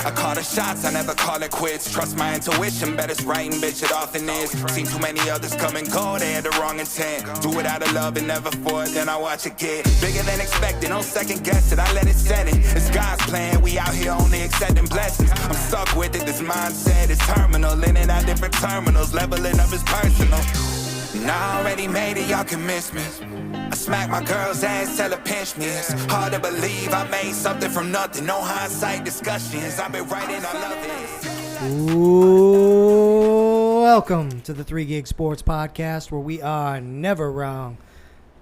I call the shots, I never call it quits. Trust my intuition, bet it's right and bitch it often is. Seen too many others come and go, they had the wrong intent. Do it out of love and never for it, then I watch it get bigger than expected. Don't second guess it, I let it set it. It's God's plan, we out here only accepting blessings. I'm stuck with it, this mindset is terminal. In and out different terminals, leveling up is personal. And I already made it, y'all can miss me. I smack my girl's ass, tell her pinch me. It's hard to believe I made something from nothing. No hindsight discussions, I've been writing, I love it. Ooh, welcome to the 3 Gig Sports Podcast, where we are never wrong,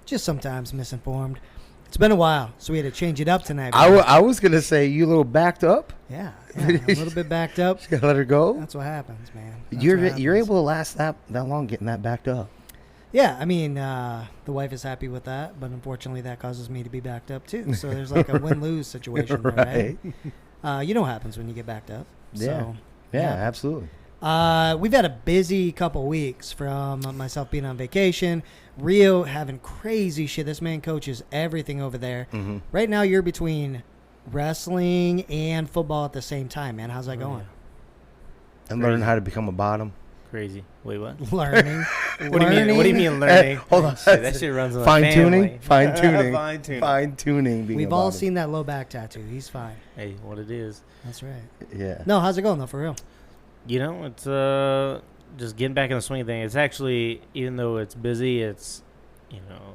just sometimes misinformed. It's been a while, so we had to change it up tonight. I was going to say, you a little backed up? Yeah, a little bit backed up. Just got to let her go? That's what happens, man. You're able to last that long getting that backed up. Yeah, I mean, the wife is happy with that, but unfortunately that causes me to be backed up too. So there's like a win-lose situation there, right? You know what happens when you get backed up. So, yeah, absolutely. We've had a busy couple weeks from myself being on vacation, Rio having crazy shit. This man coaches everything over there. Mm-hmm. Right now you're between wrestling and football at the same time, man. How's that going? And learning how to become a bottom. Crazy. Wait, what? Learning. What do you mean learning? Hold on. Shit, that shit runs in my family. Fine tuning. We've all seen that low back tattoo. He's fine. Hey, what it is. That's right. Yeah. No, how's it going though, for real? You know, it's just getting back in the swing of thing. It's actually, even though it's busy, it's,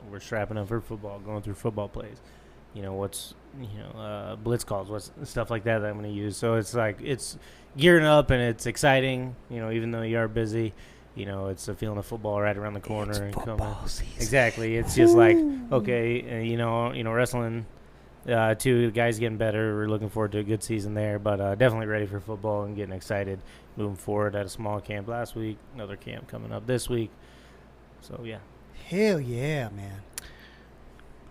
we're strapping up for football, going through football plays. Blitz calls, what's stuff like that I'm going to use. So it's like, it's gearing up and it's exciting, even though you are busy. It's a feeling of football right around the corner. It's and football season. Exactly. It's just like, okay, wrestling, too, the guys getting better. We're looking forward to a good season there, but definitely ready for football and getting excited moving forward. At a small camp last week, another camp coming up this week. So, yeah. Hell yeah, man.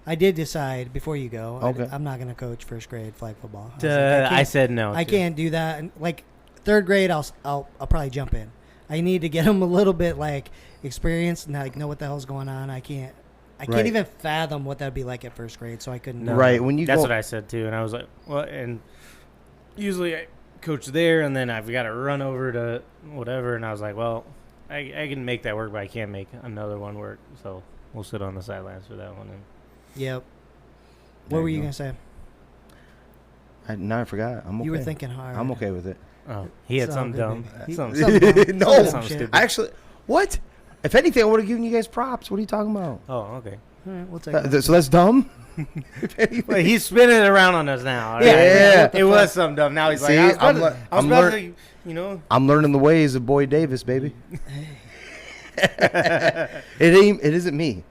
I did decide before you go, okay. I'm not going to coach first grade flag football. I said no. I can't do that. And like third grade, I'll probably jump in. I need to get them a little bit like experienced and like know what the hell's going on. I can't even fathom what that'd be like at first grade, so I couldn't. No, right. That's what I said too, and I was like, well, and usually I coach there, and then I've got to run over to whatever, and I was like, well, I can make that work, but I can't make another one work, so we'll sit on the sidelines for that one. And yep. What were you gonna say? I forgot. I'm okay. You were thinking hard. I'm okay with it. Oh, he had something dumb. No, something stupid. Actually, what? If anything, I would have given you guys props. What are you talking about? Oh, okay. All right, we'll take it. So that's dumb? Well, he's spinning it around on us now. Right? Yeah. It was something dumb. Now he's See, like, I'm learning the ways of Boyd Davis, baby. It isn't me.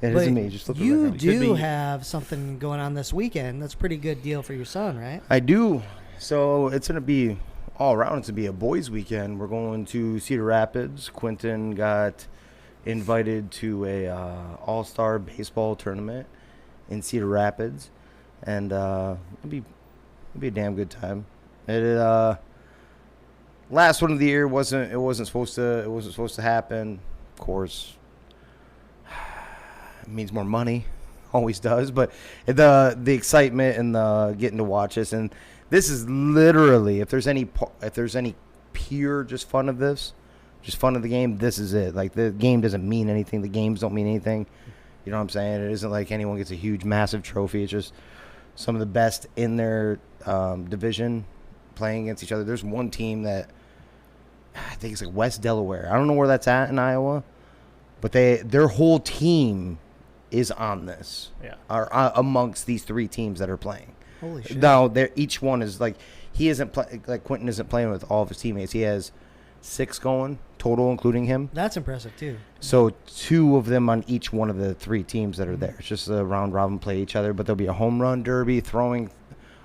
It isn't me. Just look. You do have something going on this weekend. That's a pretty good deal for your son, right? I do. So it's gonna be all around. It's gonna be a boys' weekend. We're going to Cedar Rapids. Quentin got invited to a all-star baseball tournament in Cedar Rapids, and it'll be a damn good time. Last one of the year wasn't supposed to happen. Of course, it means more money, always does. But the excitement and the getting to watch this, and this is literally, if there's any pure just fun of this, just fun of the game, this is it. Like, the game doesn't mean anything. The games don't mean anything. You know what I'm saying? It isn't like anyone gets a huge, massive trophy. It's just some of the best in their division playing against each other. There's one team that I think it's like West Delaware. I don't know where that's at in Iowa, but their whole team is on this. Yeah. Are amongst these 3 teams that are playing. Holy shit. No, each one is like, he isn't like Quentin isn't playing with all of his teammates. He has 6 going total, including him. That's impressive too. So 2 of them on each one of the 3 teams that are there. It's just a round robin play each other, but there'll be a home run derby, throwing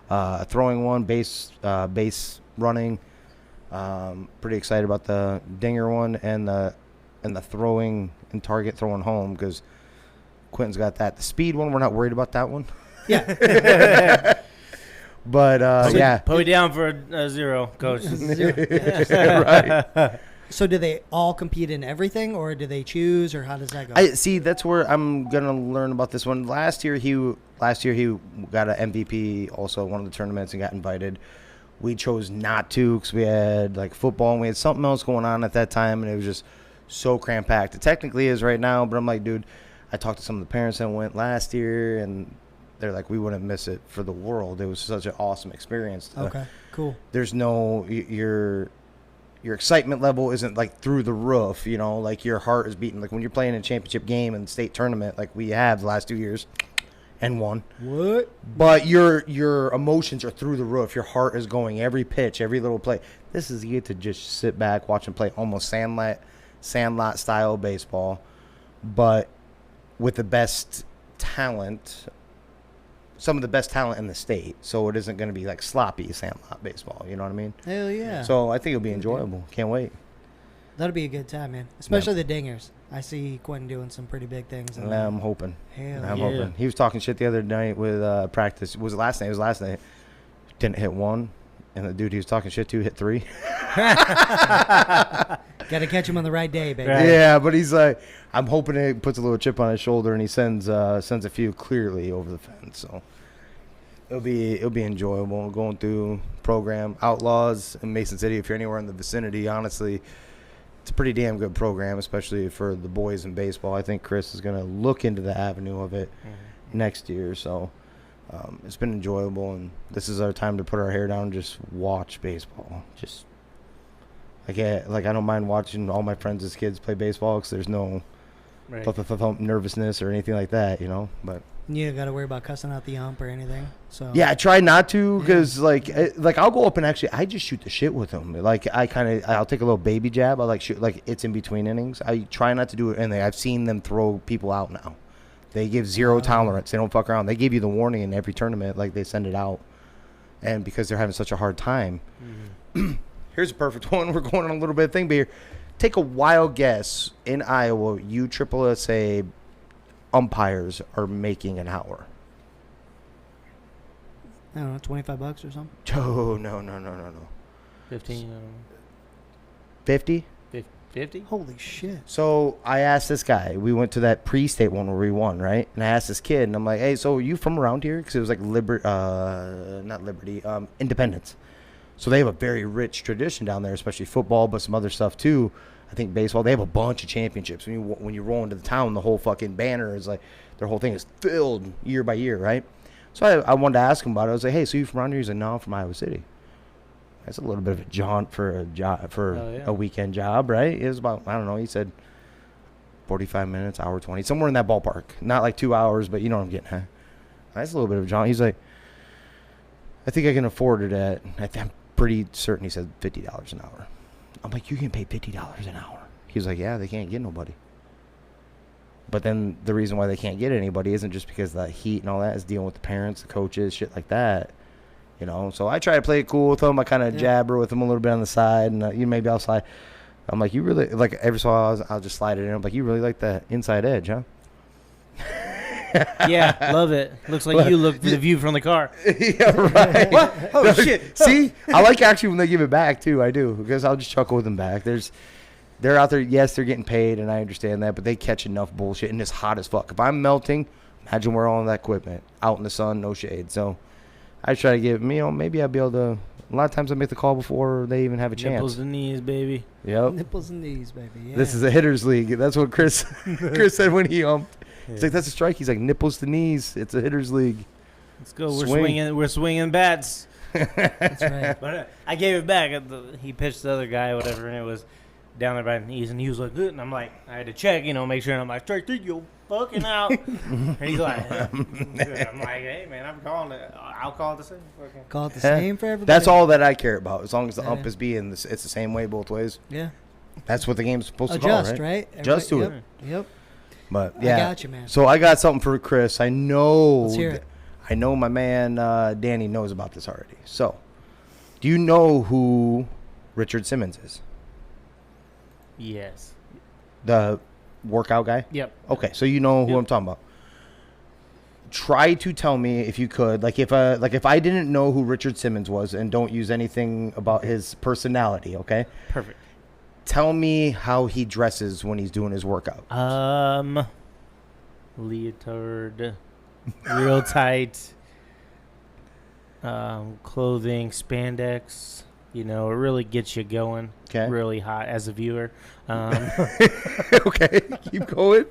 one, base running. Pretty excited about the dinger one and the throwing and target throwing home, because Quentin's got that. The speed one, we're not worried about that one. Yeah. But put me down for a 0, coach. 0. Right. So do they all compete in everything, or do they choose, or how does that go? I see. That's where I'm gonna learn about this one. Last year he got an MVP, also one of the tournaments, and got invited. we chose not to because we had like football and we had something else going on at that time, and it was just so cram packed. It technically is right now, but I'm like, dude, I talked to some of the parents that went last year, and they're like, we wouldn't miss it for the world. It was such an awesome experience. Okay, cool. There's no your excitement level isn't like through the roof, you know, like your heart is beating. Like when you're playing a championship game in the state tournament, like we have the last 2 years and won. What? But your emotions are through the roof. Your heart is going every pitch, every little play. This is you get to just sit back, watch and play almost sandlot style baseball, but with the best talent. Some of the best talent in the state, so it isn't going to be like sloppy sandlot baseball. You know what I mean? Hell yeah. So I think it'll be enjoyable. Can't wait. That'll be a good time, man. Especially the dingers. I see Quentin doing some pretty big things. I'm hoping. Hell I'm yeah. hoping. He was talking shit the other night with practice. Was it last night? It was last night. Didn't hit one, and the dude he was talking shit to hit 3. Got to catch him on the right day, baby. Right. Yeah, but he's like, I'm hoping it puts a little chip on his shoulder, and he sends a few clearly over the fence. So it'll be enjoyable going through program Outlaws in Mason City. If you're anywhere in the vicinity, honestly, it's a pretty damn good program, especially for the boys in baseball. I think Chris is going to look into the avenue of it next year. So it's been enjoyable, and this is our time to put our hair down and just watch baseball. Just I don't mind watching all my friends as kids play baseball because there's no nervousness or anything like that, you know. But you don't got to worry about cussing out the ump or anything. So yeah, I try not to because like I'll go up and actually I just shoot the shit with them. Like I'll take a little baby jab. I like shoot like it's in between innings. I try not to do it, and I've seen them throw people out now. They give zero tolerance. They don't fuck around. They give you the warning in every tournament. Like they send it out, and because they're having such a hard time. Here's a perfect one. We're going on a little bit of thing, but here, take a wild guess. In Iowa, you AAA umpires are making an hour. I don't know, $25 or something. Oh, no. 15. 50? 50? Holy shit. So I asked this guy. We went to that pre-state one where we won, right? And I asked this kid, and I'm like, hey, so are you from around here? Because it was like Independence. So they have a very rich tradition down there, especially football, but some other stuff too. I think baseball, they have a bunch of championships. When you roll into the town, the whole fucking banner is like, their whole thing is filled year by year, right? So I wanted to ask him about it. I was like, hey, so you from around here? He's like, no, I'm from Iowa City. That's a little bit of a jaunt for a job, a weekend job, right? It was about, I don't know, he said 45 minutes, hour 20, somewhere in that ballpark. Not like 2 hours, but you know what I'm getting at. That's a little bit of a jaunt. He's like, I think I can afford it at, I'm pretty certain he said $50 an hour. I'm like, you can pay $50 an hour. He's like, yeah, they can't get nobody. But then the reason why they can't get anybody isn't just because of the heat and all that. It's dealing with the parents, the coaches, shit like that. You know, so I try to play it cool with them. I kind of jabber with them a little bit on the side, and maybe I'll slide. I'm like, you really like every so while I'll just slide it in. I'm like, you really like that inside edge, huh? Yeah, love it. Looks like you look the view from the car. Yeah, right. What? Oh, shit. See, I like actually when they give it back too. I do, because I'll just chuckle with them back. They're out there. Yes, they're getting paid, and I understand that, but they catch enough bullshit, and it's hot as fuck. If I'm melting, imagine we're all in that equipment, out in the sun, no shade. So I try to give maybe I'll be able to. A lot of times I make the call before they even have a chance. Nipples and knees, baby. Yep. Nipples and knees, baby. Yeah. This is a hitters league. That's what Chris said when he umped. He's like, that's a strike. He's like, nipples to knees. It's a hitters league. Let's go. We're swinging bats. That's right. But I gave it back. He pitched the other guy, whatever, and it was down there by the knees, and he was like, good. And I'm like, I had to check, make sure. And I'm like, strike three, you fucking out. And he's like, good. I'm like, hey, man, I'm calling it. I'll call it the same. Okay. Call it the same for everybody. That's all that I care about. As long as the ump is being, it's the same way both ways. Yeah. That's what the game's supposed to Adjust, call, right? Everybody, Adjust to it. Yep. But yeah, I got you, man. So I got something for Chris. I know. Let's hear it. I know my man Danny knows about this already. So, do you know who Richard Simmons is? Yes. The workout guy? Yep. Okay, so you know who I'm talking about. Try to tell me if you could, if I didn't know who Richard Simmons was, and don't use anything about his personality, okay? Perfect. Tell me how he dresses when he's doing his workout. Leotard, real tight. clothing, spandex. You know, it really gets you going. Okay. Really hot as a viewer. Okay, keep going.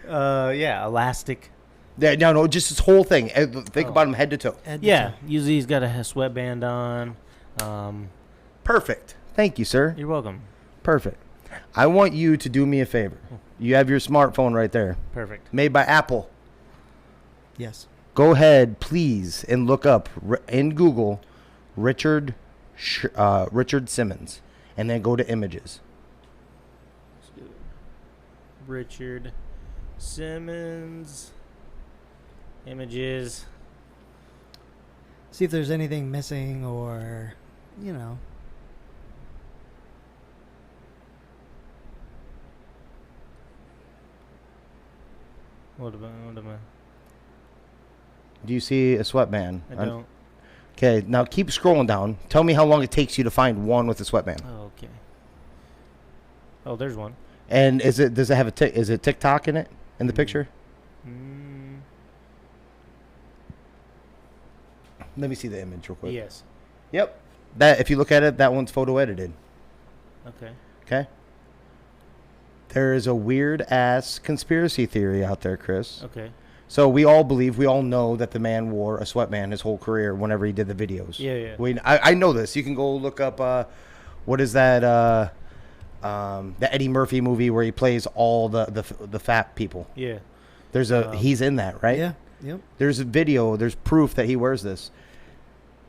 Yeah, elastic. Yeah, no, just this whole thing. Think about him head to toe. Yeah, usually he's got a sweatband on. Perfect. Thank you, sir. You're welcome. Perfect. I want you to do me a favor. You have your smartphone right there. Perfect. Made by Apple. Yes. Go ahead, please, and look up in Google Richard Simmons, and then go to images. Richard Simmons. Images. See if there's anything missing or, you know. What am I? Do you see a sweatband? I don't. Okay, now keep scrolling down. Tell me how long it takes you to find one with a sweatband. Oh, okay. Oh, there's one. And does it have is it TikTok in it, in the picture? Let me see the image real quick. Yes. Yep. That, if you look at it, that one's photo edited. Okay. Okay. There is a weird ass conspiracy theory out there, Chris. Okay. So we all know that the man wore a sweatband his whole career whenever he did the videos. Yeah. I know this. You can go look up, what is that, the Eddie Murphy movie where he plays all the fat people. Yeah. He's in that, right? Yeah. Yep. There's a video, there's proof that he wears this.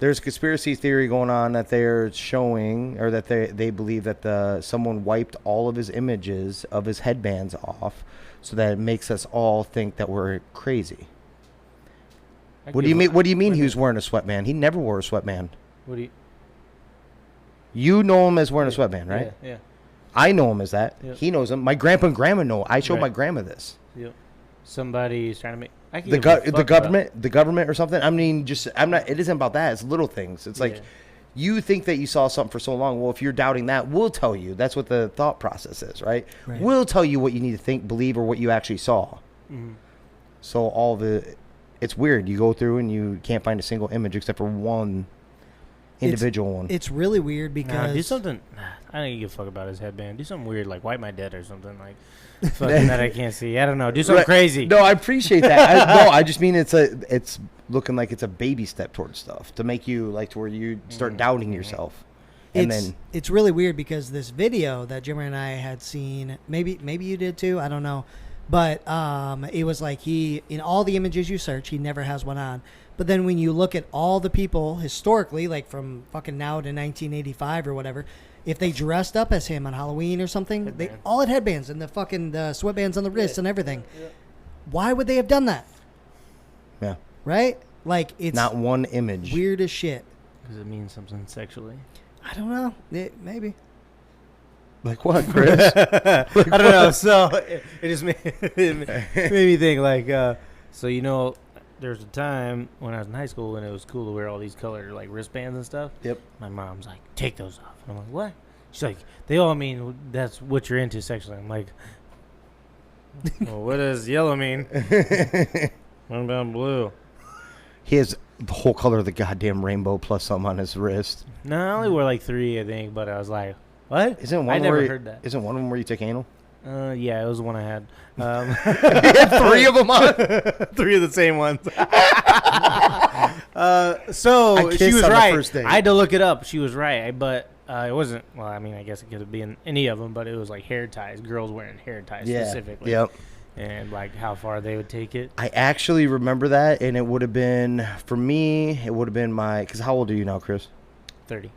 There's a conspiracy theory going on that they're showing, or that they believe that someone wiped all of his images of his headbands off, so that it makes us all think that we're crazy. What do you mean? What do you mean he was wearing a sweatband? He never wore a sweatband. What do you? You know him as wearing a sweatband, right? Yeah. I know him as that. Yep. He knows him. My grandpa and grandma know. I showed Right. my grandma this. Yep. Somebody's trying to make. I can't The give a fuck government, the government or something. I mean, I'm not. It isn't about that. It's little things. It's like, Yeah. you think that you saw something for so long. Well, if you're doubting that, we'll tell you. That's what the thought process is, right? Right. We'll tell you what you need to think, believe, or what you actually saw. Mhm. So all it's weird. You go through and you can't find a single image except for one individual one. It's really weird because Nah, do something. I don't give a fuck about his headband. Do something weird, like wipe my dead or something like. Fucking that I can't see. I don't know. Do something Right. crazy. No, I appreciate that. I just mean it's looking like it's a baby step towards stuff to make you like to where you start doubting yourself. And it's really weird because this video that Jimmer and I had seen, maybe you did too, I don't know, but it was like he, in all the images you search, he never has one on. But then when you look at all the people historically, like from fucking now to 1985 or whatever, if they dressed up as him on Halloween or something, they all had headbands and the sweatbands on the wrists and everything. Yeah. Why would they have done that? Yeah. Right? Like, it's not one image. Weird as shit. Does it mean something sexually? I don't know. Maybe. Like what, Chris? I don't know. So it just made me think like, so you know, there's a time when I was in high school when it was cool to wear all these colored like wristbands and stuff. Yep. My mom's like, take those off. And I'm like, what? She's like, they all mean that's what you're into sexually. I'm like, well, what does yellow mean? What about blue? He has the whole color of the goddamn rainbow plus some on his wrist. No, I only wore like 3, I think, but I was like, what? Isn't one I never where heard that. Isn't one of them where you take anal? Yeah, it was the one I had. He had 3 of them on. 3 of the same ones. So I she kissed was on the right. first date. I had to look it up. She was right, but it wasn't. Well, I mean, I guess it could have been any of them, but it was like hair ties. Girls wearing hair ties specifically. Yep. And like how far they would take it. I actually remember that, and it would have been, for me, it would have been because how old are you now, Chris? 30.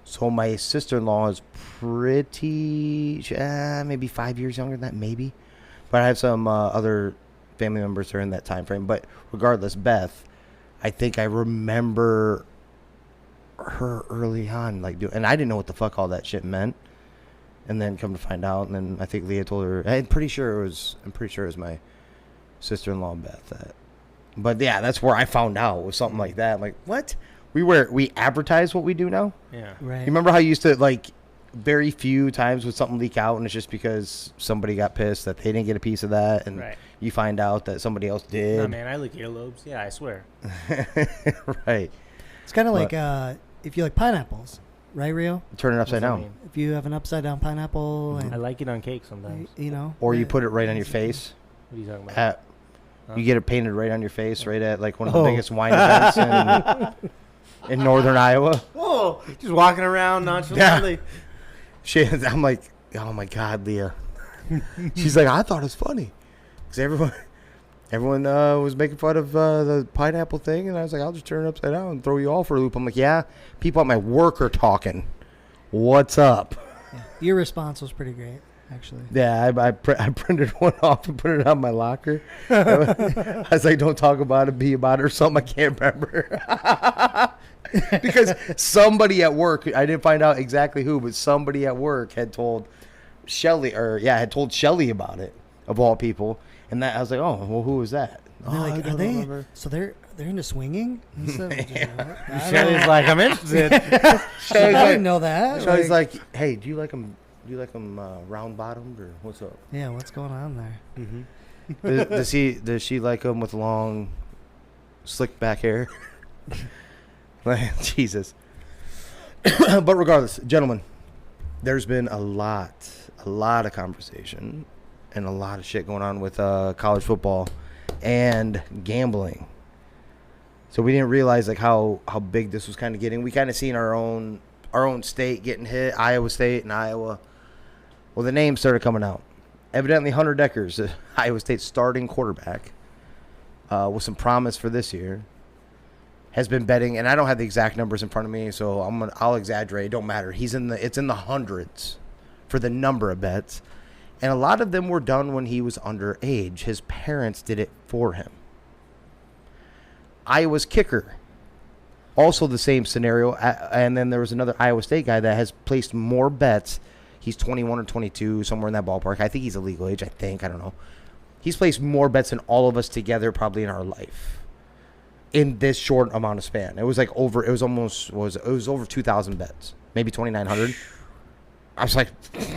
So my sister-in-law is pretty, maybe 5 years younger than that, maybe. But I have some other family members who are in that time frame. But regardless, Beth, I think I remember her early on, like and I didn't know what the fuck all that shit meant. And then come to find out, and then I think Leah told her. I'm pretty sure it was my sister-in-law Beth. But yeah, that's where I found out was something like that. I'm like, what? We advertise what we do now. Yeah. Right. You remember how you used to like very few times would something leak out, and it's just because somebody got pissed that they didn't get a piece of that, and you find out that somebody else did. Nah, man, I lick earlobes. Yeah, I swear. Right. It's kind of like if you like pineapples, right, Rio? Turn it upside down. If you have an upside down pineapple, and I like it on cake sometimes. you know, Or you put it right on your face. What are you talking about? You get it painted right on your face, right at like one of the biggest wine events in northern Iowa. Whoa, just walking around nonchalantly. I'm like, oh my God, Leah. She's like, I thought it was funny because everyone was making fun of the pineapple thing, and I was like, I'll just turn it upside down and throw you all for a loop. I'm like, yeah, people at my work are talking. What's up? Yeah. Your response was pretty great, actually. Yeah, I printed one off and put it on my locker. I was like, don't talk about it, be about it, or something. I can't remember. Because somebody at work, I didn't find out exactly who, but somebody at work had told Shelly about it, of all people. And that I was like, oh, well, who was that? They're like, are they? Remember. So they're into swinging? Shelly's like, I'm interested. I didn't know that. Shelly's like, hey, do you like them round bottomed, or what's up? Yeah, what's going on there? Mm-hmm. Does she like them with long, slick back hair? Jesus. But regardless, gentlemen, there's been a lot of conversation and a lot of shit going on with college football and gambling. So we didn't realize like how big this was kind of getting. We kind of seen our own state getting hit, Iowa State and Iowa. Well, the names started coming out. Evidently, Hunter Deckers, Iowa State starting quarterback, with some promise for this year, has been betting, and I don't have the exact numbers in front of me, so I'll exaggerate. It don't matter. It's in the hundreds for the number of bets, and a lot of them were done when he was underage. His parents did it for him. Iowa's kicker, also the same scenario, and then there was another Iowa State guy that has placed more bets. He's 21 or 22, somewhere in that ballpark. I think he's a legal age. I don't know. He's placed more bets than all of us together probably in our life. In this short amount of span, it was over 2,000 bets, maybe 2,900. I was like,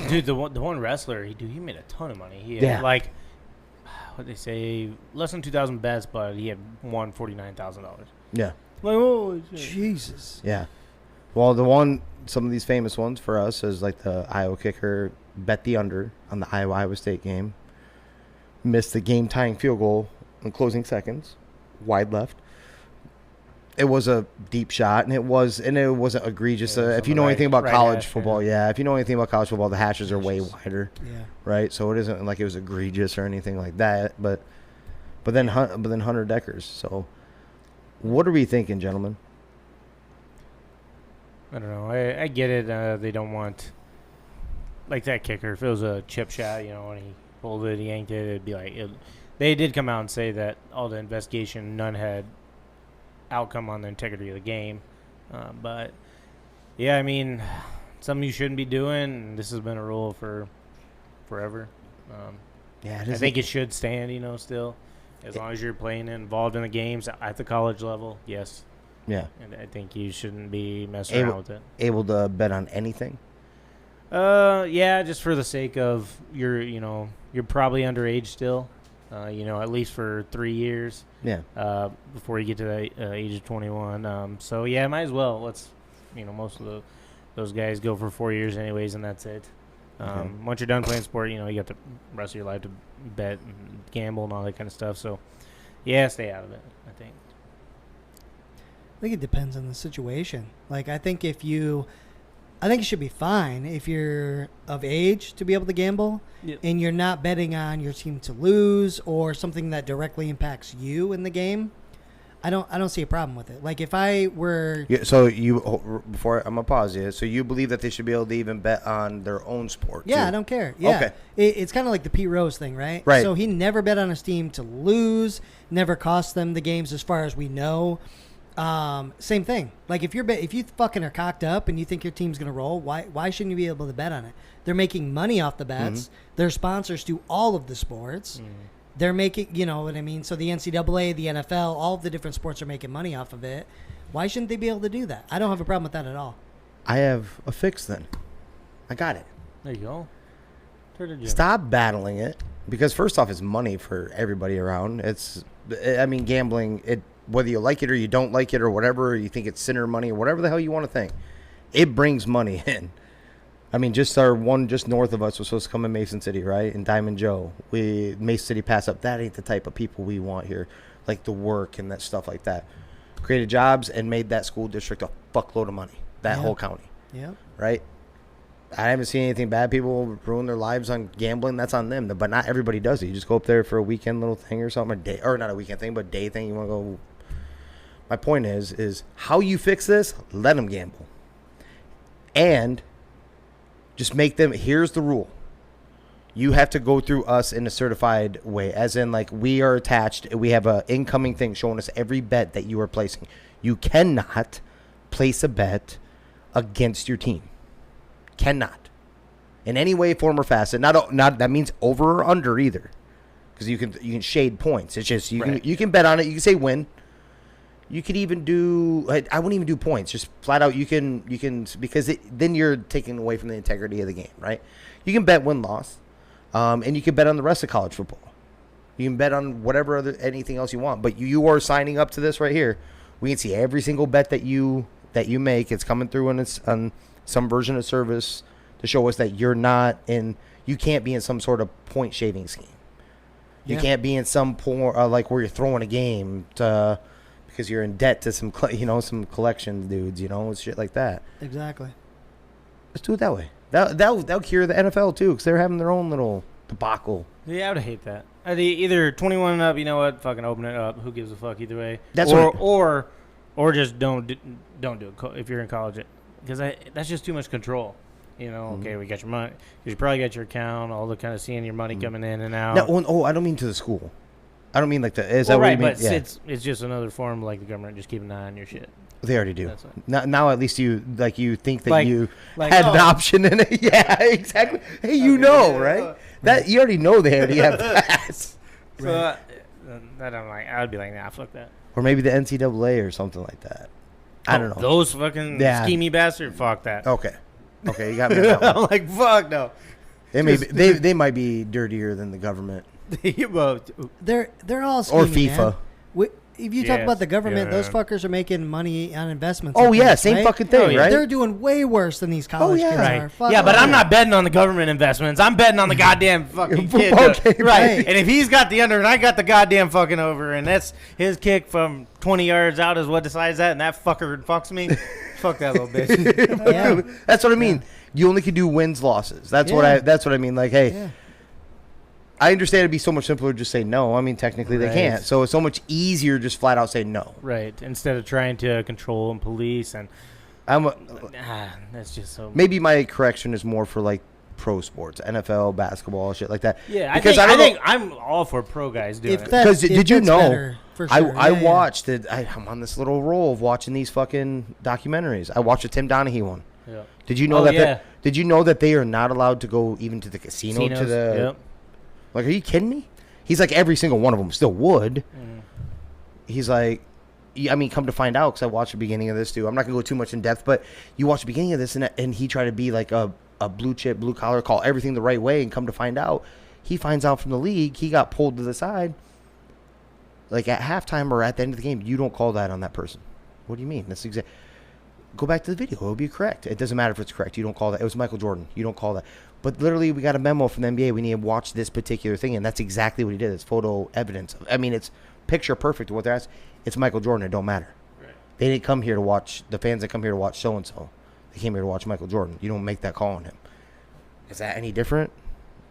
dude, the one wrestler, he made a ton of money. He had what they say, less than 2,000 bets, but he had won $49,000. Yeah. Like, oh, Jesus. Yeah. Well, some of these famous ones for us is like the Iowa kicker bet the under on the Iowa State game, missed the game tying field goal in closing seconds, wide left. It was a deep shot, and it wasn't egregious. If you know anything about college football, if you know anything about college football, the hashes are way wider. Yeah. Right. So it isn't like it was egregious or anything like that. But then Hunter Deckers. So what are we thinking, gentlemen? I don't know. I get it. They don't want like that kicker. If it was a chip shot, when he pulled it, he yanked it, it'd be like they did come out and say that all the investigation, none had outcome on the integrity of the game, but yeah, I mean, something you shouldn't be doing. This has been a rule for forever. I think it should stand, still, as long as you're playing involved in the games at the college level. Yes. Yeah. And I think you shouldn't be messing around with it. Able to bet on anything. Yeah, just for the sake of you're probably underage still. At least for 3 years. Yeah. Before you get to the age of 21. So yeah, might as well. Let's, most of those guys go for 4 years anyways, and that's it. Once you're done playing sport, you got the rest of your life to bet and gamble and all that kind of stuff. So yeah, stay out of it, I think. I think it depends on the situation. Like, I think it should be fine if you're of age to be able to gamble, and you're not betting on your team to lose or something that directly impacts you in the game. I don't see a problem with it. Like, if I were... Yeah, so before I'm going to pause you, so you believe that they should be able to even bet on their own sport? Yeah, too? I don't care. Yeah. Okay. It's kind of like the Pete Rose thing, right? Right. So he never bet on his team to lose, never cost them the games as far as we know. Same thing. Like, if you fucking are cocked up and you think your team's gonna roll, why shouldn't you be able to bet on it? They're making money off the bets. Mm-hmm. They're sponsors to all of the sports. Mm-hmm. They're making, you know what I mean? So the NCAA, the NFL, all of the different sports are making money off of it. Why shouldn't they be able to do that? I don't have a problem with that at all. I have a fix then. I got it. There you go. Turn to Jim. Stop battling it, because first off, it's money for everybody around. Gambling, whether you like it or you don't like it or whatever, or you think it's sinner money or whatever the hell you want to think, it brings money in. I mean, just our one just north of us was supposed to come in Mason City, right? And Diamond Joe. Mason City passed up. That ain't the type of people we want here, like the work and that stuff like that. Created jobs and made that school district a fuckload of money, that whole county. Yeah. Right? I haven't seen anything bad. People ruin their lives on gambling. That's on them. But not everybody does it. You just go up there for a weekend little thing or something, or not a weekend thing, but a day thing. You want to go. My point is how you fix this, let them gamble. And just make them, here's the rule. You have to go through us in a certified way, as in, like, we are attached. We have a incoming thing showing us every bet that you are placing. You cannot place a bet against your team. Cannot. In any way, form, or facet. Not that means over or under either, because you can shade points. It's just you can bet on it. You can say win. You could even do. I wouldn't even do points. Just flat out. You can because then you're taking away from the integrity of the game, right? You can bet win loss, and you can bet on the rest of college football. You can bet on whatever anything else you want. But you are signing up to this right here. We can see every single bet that you make. It's coming through on some version of service to show us that you're not in. You can't be in some sort of point shaving scheme. You can't be in some like where you're throwing a game to. Because you're in debt to some collection dudes, shit like that. Exactly. Let's do it that way. That'll cure the NFL too, because they're having their own little debacle. Yeah, I would hate that. Either 21 and up, you know what? Fucking open it up. Who gives a fuck either way? That's or just don't do it if you're in college, because that's just too much control. Okay, we got your money. You probably got your account, all the kind of seeing your money coming in and out. No, I don't mean to the school. I don't mean like the. Is well, that right, what you mean? But it's just another form, like the government just keeping an eye on your shit. They already do. That's Now at least you think that Like- you like, had an option in it. Yeah, exactly. Hey, right? That you already know they already have that. So that I'm like, I would be like, nah, fuck that. Or maybe the NCAA or something like that. I don't know. Those fucking schemy bastard, fuck that. Okay, you got me on that one. I'm like, fuck no. They might be dirtier than the government. Well, They're all Or scheming, FIFA. man. If you talk Yes, about the government, yeah. those fuckers are making money on investments. Oh and yeah, things, same right? fucking thing, Oh, yeah. right? They're doing way worse than these college yeah. kids right. are. Fuck Yeah, but off. I'm not betting on the government investments. I'm betting on the goddamn fucking kid. Okay, Right. And if he's got the under and I got the goddamn fucking over, and that's his kick from 20 yards out is what decides that, and that fucker fucks me, fuck that little bitch. Yeah. That's what I mean. You only can do wins, losses. That's what I mean. Like, hey, Yeah. I understand it'd be so much simpler to just say no. I mean, technically they Right. can't. So it's so much easier just flat out say no. Right. Instead of trying to control and police and that's just so. Maybe my correction is more for like pro sports, NFL, basketball, shit like that. Yeah, because I think I'm all for pro guys doing If it. that- Because if did you that's know? better, for sure. I Yeah, yeah. watched it. I'm on this little roll of watching these fucking documentaries. I watched a Tim Donaghy one. Yeah. Did you know Oh, that? yeah. Did you know that they are not allowed to go even to the casino? Casinos, To the yep. like, are you kidding me? He's like every single one of them still would. He's like, I mean, come to find out, because I watched the beginning of this too. I'm not gonna go too much in depth, but you watch the beginning of this, and he tried to be like a blue chip, blue collar, call everything the right way, and come to find out, he finds out from the league, he got pulled to the side. Like at halftime or at the end of the game, you don't call that on that person. What do you mean? That's exact. Go back to the video. It'll be correct. It doesn't matter if it's correct. You don't call that. It was Michael Jordan. You don't call that. But literally, we got a memo from the NBA. We need to watch this particular thing, and that's exactly what he did. It's photo evidence. I mean, it's picture perfect. What they're asking, it's Michael Jordan. It don't matter. Right. They didn't come here to watch. The fans that come here to watch so and so. They came here to watch Michael Jordan. You don't make that call on him. Is that any different?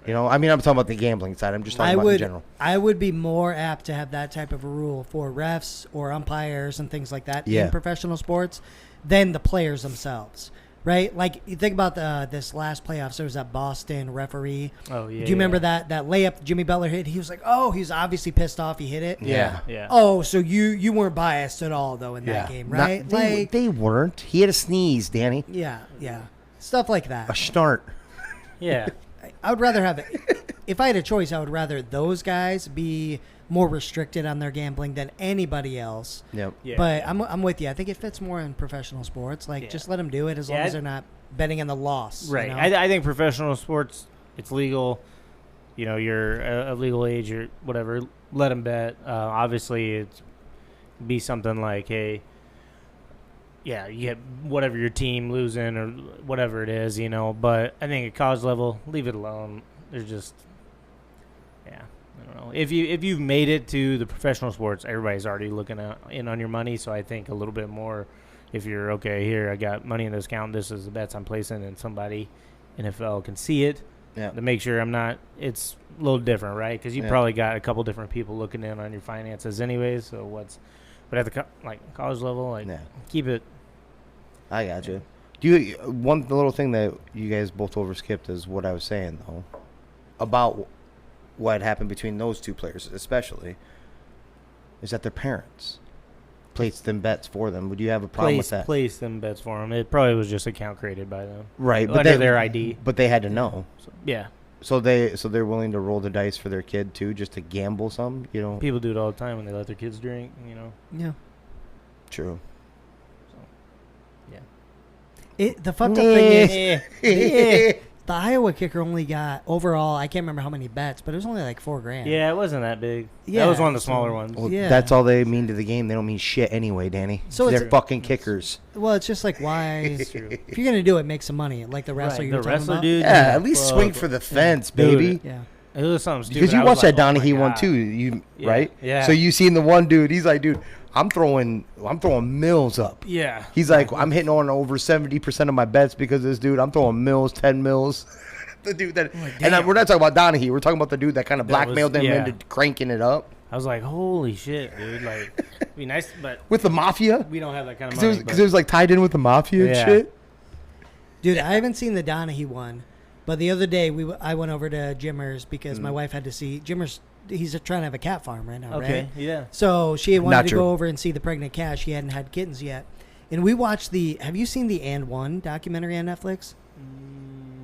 You know, I mean, I'm talking about the gambling side. I'm just talking about in general. I would be more apt to have that type of a rule for refs or umpires and things like that in professional sports than the players themselves, right? Like, you think about this last playoffs, there was that Boston referee. Oh, yeah. Do you remember that layup Jimmy Butler hit? He was like, oh, he's obviously pissed off he hit it. Yeah. Yeah. Oh, so you weren't biased at all, though, in that game, right? They weren't. He had a sneeze, Danny. Yeah. Stuff like that. A snort. Yeah. I would rather have it. If I had a choice, I would rather those guys be more restricted on their gambling than anybody else. Yep. Yeah. But I'm with you. I think it fits more in professional sports. Like, just let them do it as long as they're not betting on the loss. Right. You know? I think professional sports, it's legal. You know, you're of legal age or whatever. Let them bet. Obviously, it's be something like, hey, yeah, you get whatever your team losing or whatever it is, you know. But I think at college level, leave it alone. There's just, yeah, I don't know. If you've made it to the professional sports, everybody's already looking in on your money. So I think a little bit more. If you're okay, here I got money in this account. This is the bets I'm placing, and somebody NFL can see it. Yeah. To make sure I'm not. It's a little different, right? Because you probably got a couple different people looking in on your finances, anyways. So but at the college level, keep it. I got you. One little thing that you guys both overskipped is what I was saying though about what happened between those two players, especially, is that their parents placed them bets for them. Would you have a problem with that? Place them bets for them. It probably was just an account created by them, right? But under their ID. But they had to know. So, yeah. So they're willing to roll the dice for their kid too, just to gamble some, you know. People do it all the time when they let their kids drink, you know. Yeah. True. So, yeah. The fucked up thing is, the Iowa kicker only got overall. I can't remember how many bets, but it was only like $4,000. Yeah, it wasn't that big. Yeah, that was one of the smaller ones. Well, Yeah. that's all they mean to the game. They don't mean shit anyway, Danny. So they're it's- fucking kickers. Well, it's just like, why? It's true. If you're gonna do it, make some money. Like the wrestler you were The talking wrestler about. dude. Yeah, at least swing for the fence, Dude. baby. Yeah. It was something stupid. Because you I was watched that like, oh my Donahue one God. too, Yeah. right? Yeah. So you seen the one dude? He's like, dude, I'm throwing mills up. Yeah. He's like, I'm hitting on over 70% of my bets because of this dude. I'm throwing mills, 10 mills. The dude that, we're not talking about Donahue. We're talking about the dude that kind of blackmailed them into cranking it up I was like, holy shit, dude. Like, it'd be nice, but with the mafia. we don't have that kind of Because money. it was like tied in with the mafia and shit. Dude, I haven't seen the Donahue one, but the other day I went over to Jimmer's because my wife had to see Jimmer's. He's trying to have a cat farm right now, Okay, right? yeah. So she wanted Not to true. go over and see the pregnant cat. She hadn't had kittens yet, and we watched the. Have you seen the And One documentary on Netflix?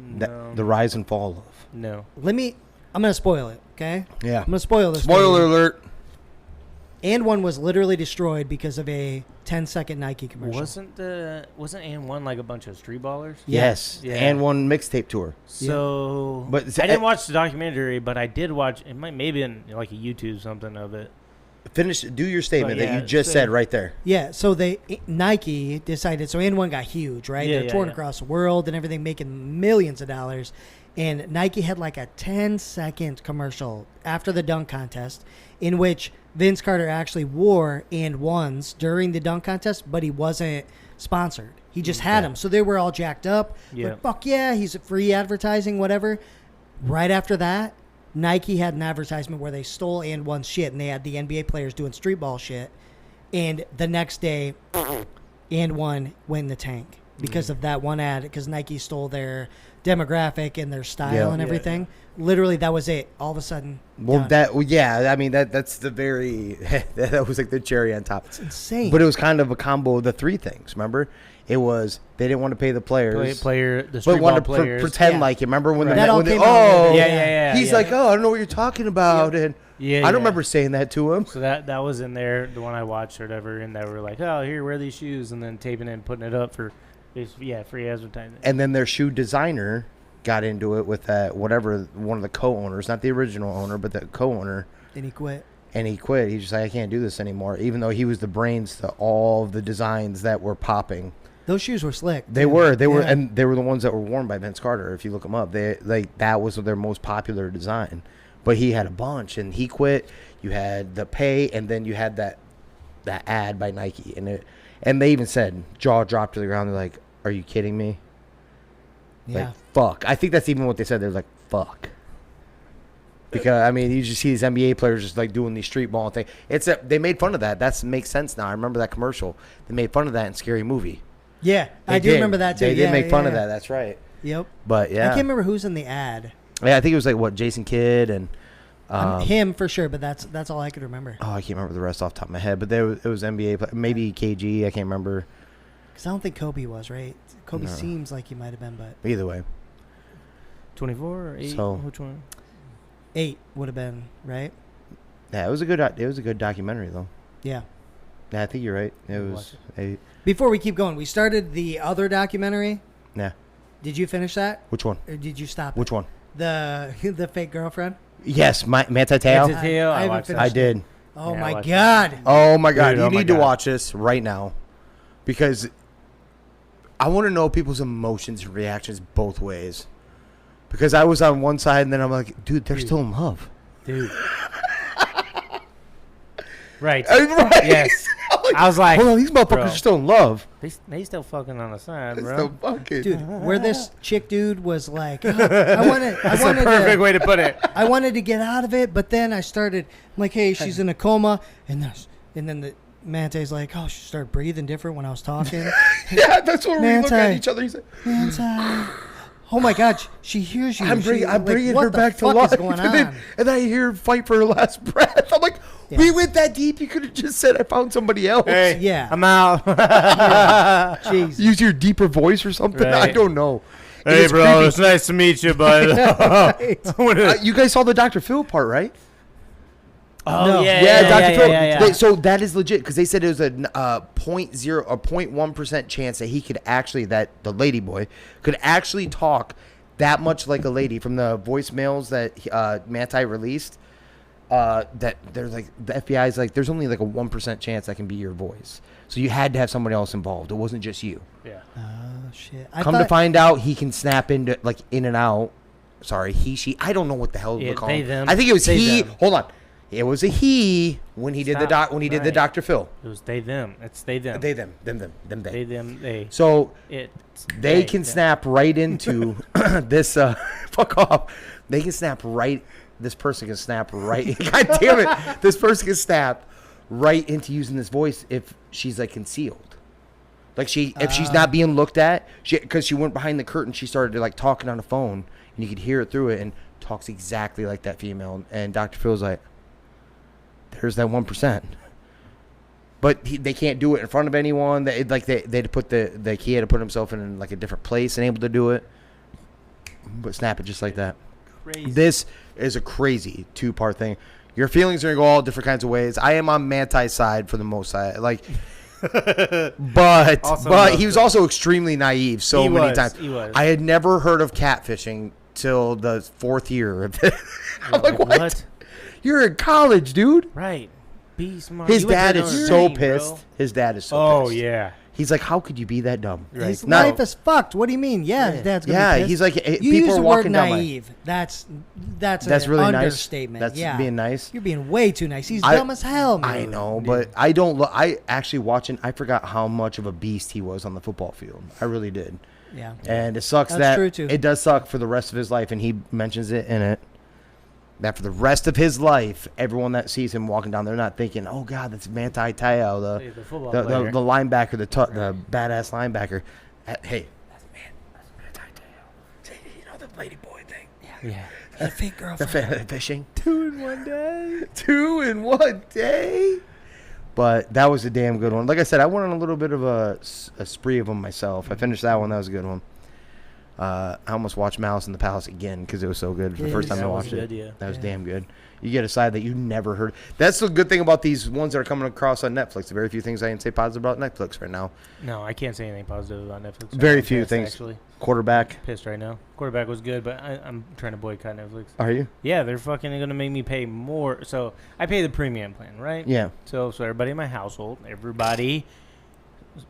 No. The rise and fall of. No. I'm gonna spoil it. Okay. Yeah. I'm gonna spoil this. Spoiler alert. And One was literally destroyed because of a 10-second Nike commercial. Wasn't And One like a bunch of street ballers? Yes. Yeah. And one mixtape tour. So, But I didn't watch the documentary, but I did watch. It maybe in like a YouTube something of it. Do your statement But that yeah, you just said right there. Yeah, so Nike decided, so And One got huge, right? Yeah, They're yeah, touring yeah. across the world and everything, making millions of dollars. And Nike had like a 10-second commercial after the dunk contest in which Vince Carter actually wore And Ones during the dunk contest, but he wasn't sponsored. He just had them. So they were all jacked up. Yeah. Like, fuck yeah, he's free advertising, whatever. Right after that, Nike had an advertisement where they stole And One's shit, and they had the NBA players doing street ball shit. And the next day, And One went in the tank because of that one ad, because Nike stole their demographic and their style and everything. Literally, that was it. All of a sudden, done. I mean, that's the very, that was like the cherry on top. It's insane. But it was kind of a combo of the three things, remember? It was, they didn't want to pay the players. The But street ball wanted to players. pretend like, you remember when That all came out later. he's like, oh, I don't know what you're talking about. And Yeah, I don't yeah. remember saying that to him. So that was in there, the one I watched or whatever, and they were like, oh, here, wear these shoes, and then taping it and putting it up for, free advertising. And then their shoe designer got into it with that, whatever, one of the co-owners, not the original owner, but the co-owner. And he quit. And he quit. He's just like, I can't do this anymore, even though he was the brains to all of the designs that were popping. Those shoes were slick. They too. were, Yeah. and they were the ones that were worn by Vince Carter. If you look them up, that was their most popular design. But he had a bunch, and he quit. You had the pay, and then you had that ad by Nike, and they even said, jaw dropped to the ground. They're like, "Are you kidding me?" Yeah. Like, fuck. I think that's even what they said. They're like, fuck. Because, I mean, you just see these NBA players just, like, doing these street ball thing. They made fun of that. That makes sense now. I remember that commercial. They made fun of that in Scary Movie. Yeah, I do remember that too. They did make fun of yeah. that. That's right. Yep. But, yeah. I can't remember who's in the ad. Yeah, I think it was, like, what, Jason Kidd and... Him for sure, but that's all I could remember. Oh, I can't remember the rest off the top of my head. But it was NBA. Maybe KG. I can't remember. Because I don't think Kobe was, right? Kobe No. seems like he might have been, but... Either way. 24 or 8? So- Which one? 8 would have been, right? Yeah, it was a good documentary though. Yeah. Yeah, I think you're right. It was. Before we keep going, we started the other documentary. Yeah. Did you finish that? Which one? Or did you stop? Which one? The fake girlfriend. Yes, Manti Teo. Manti Teo, I watched that. I did. Oh Yeah, I my watched God. Oh my God! Dude, You oh my need to God. watch this right now, because I want to know people's emotions and reactions both ways. Because I was on one side and then I'm like, dude, they're still in love. Dude. Right. Right. Yes. Like, I was like, hold on, these motherfuckers bro. are still in love. They still fucking on the side, They're bro. still fucking. Dude, where this chick dude was like, I wanted That's a perfect way to put it. I wanted to get out of it, but then I started, I'm like, hey, she's in a coma, and then the Mante's like, oh, she started breathing different when I was talking. Yeah, that's what we look at Manti. each other. He's like, Mante. Oh my God, she hears you. I'm bringing what her the back to fuck life. is going And, on? then I hear her fight for her last breath. I'm like, Yeah. we went that deep. You could have just said I found somebody else. Hey, Yeah. I'm out. Jesus. Use your deeper voice or something. I Right. don't know. And Hey, it's bro, creepy. it's nice to meet you, bud. You guys saw the Dr. Phil part, right? Oh, No. Yeah, Dr. Phil. yeah. So that is legit because they said it was a 0.0 or 0.1% chance that he could actually, that the lady boy could actually talk that much like a lady from the voicemails that Manti released. That there's like the FBI is like there's only like a 1% chance that can be your voice. So you had to have somebody else involved. It wasn't just you. Yeah. Oh shit. Come to find out, he can snap into like in and out. Sorry, he, she. I don't know what the hell Yeah, we're calling. they, him. them. I think it was They, he. them. Hold on, it was a he when he did the Stop. when he did the Right. Dr. Phil. It was they, them. It's they, them. They them They, they. them, they. So It's they can snap right into this. Fuck off. They can snap right. This person can snap right. God damn it! This person can snap right into using this voice if she's like concealed. Like if she's not being looked at, because she went behind the curtain, she started like talking on the phone, and you could hear it through it, and talks exactly like that female. And Dr. Phil's like, "There's that 1%." But they can't do it in front of anyone. They had to put he had to put himself in like a different place and able to do it. But snap it just like that. Crazy. This is a crazy 2-part thing. Your feelings are gonna go all different kinds of ways. I am on Manti's side for the most side. Like, but he was also extremely naive He many was, times. he was. I had never heard of catfishing till the 4th year of it. I'm like, what? You're in college, dude. Right. Be smart. His You went to dad Notre is so Dame, pissed. bro. His dad is so Oh, pissed. yeah. He's like, how could you be that dumb? his Not- life is fucked. What do you mean? Yeah, his dad's gonna be Yeah, pissed. he's like, You people use are the walking word down my. naive. That's That's an really nice. understatement. That's yeah. being nice. You're being way too nice. He's I- dumb as hell, man. I know, but I don't look. I actually watching. I forgot how much of a beast he was on the football field. I really did, Yeah. and it sucks That's that true, too. it does suck for the rest of his life, and he mentions it in it. That for the rest of his life, everyone that sees him walking down, they're not thinking, "Oh God, that's Manti Teo, The football the player. linebacker, the badass linebacker." Hey, that's Manti Teo. You know the lady boy thing. Yeah. The fake The girlfriend. fishing. 2 in 1 day. 2 in 1 day. But that was a damn good one. Like I said, I went on a little bit of a spree of them myself. I finished that one. That was a good one. I almost watched Malice in the Palace again because it was so good. The first time I That was watched it, good, yeah. that was damn good. You get a side that you never heard. That's the good thing about these ones that are coming across on Netflix. Very few things I can say positive about Netflix right now. No, I can't say anything positive about Netflix. Very I'm few pissed, things. Actually, Quarterback, pissed right now. Quarterback was good, but I'm trying to boycott Netflix. are you? Yeah, they're fucking going to make me pay more. So I pay the premium plan, right? Yeah. So everybody in my household, everybody,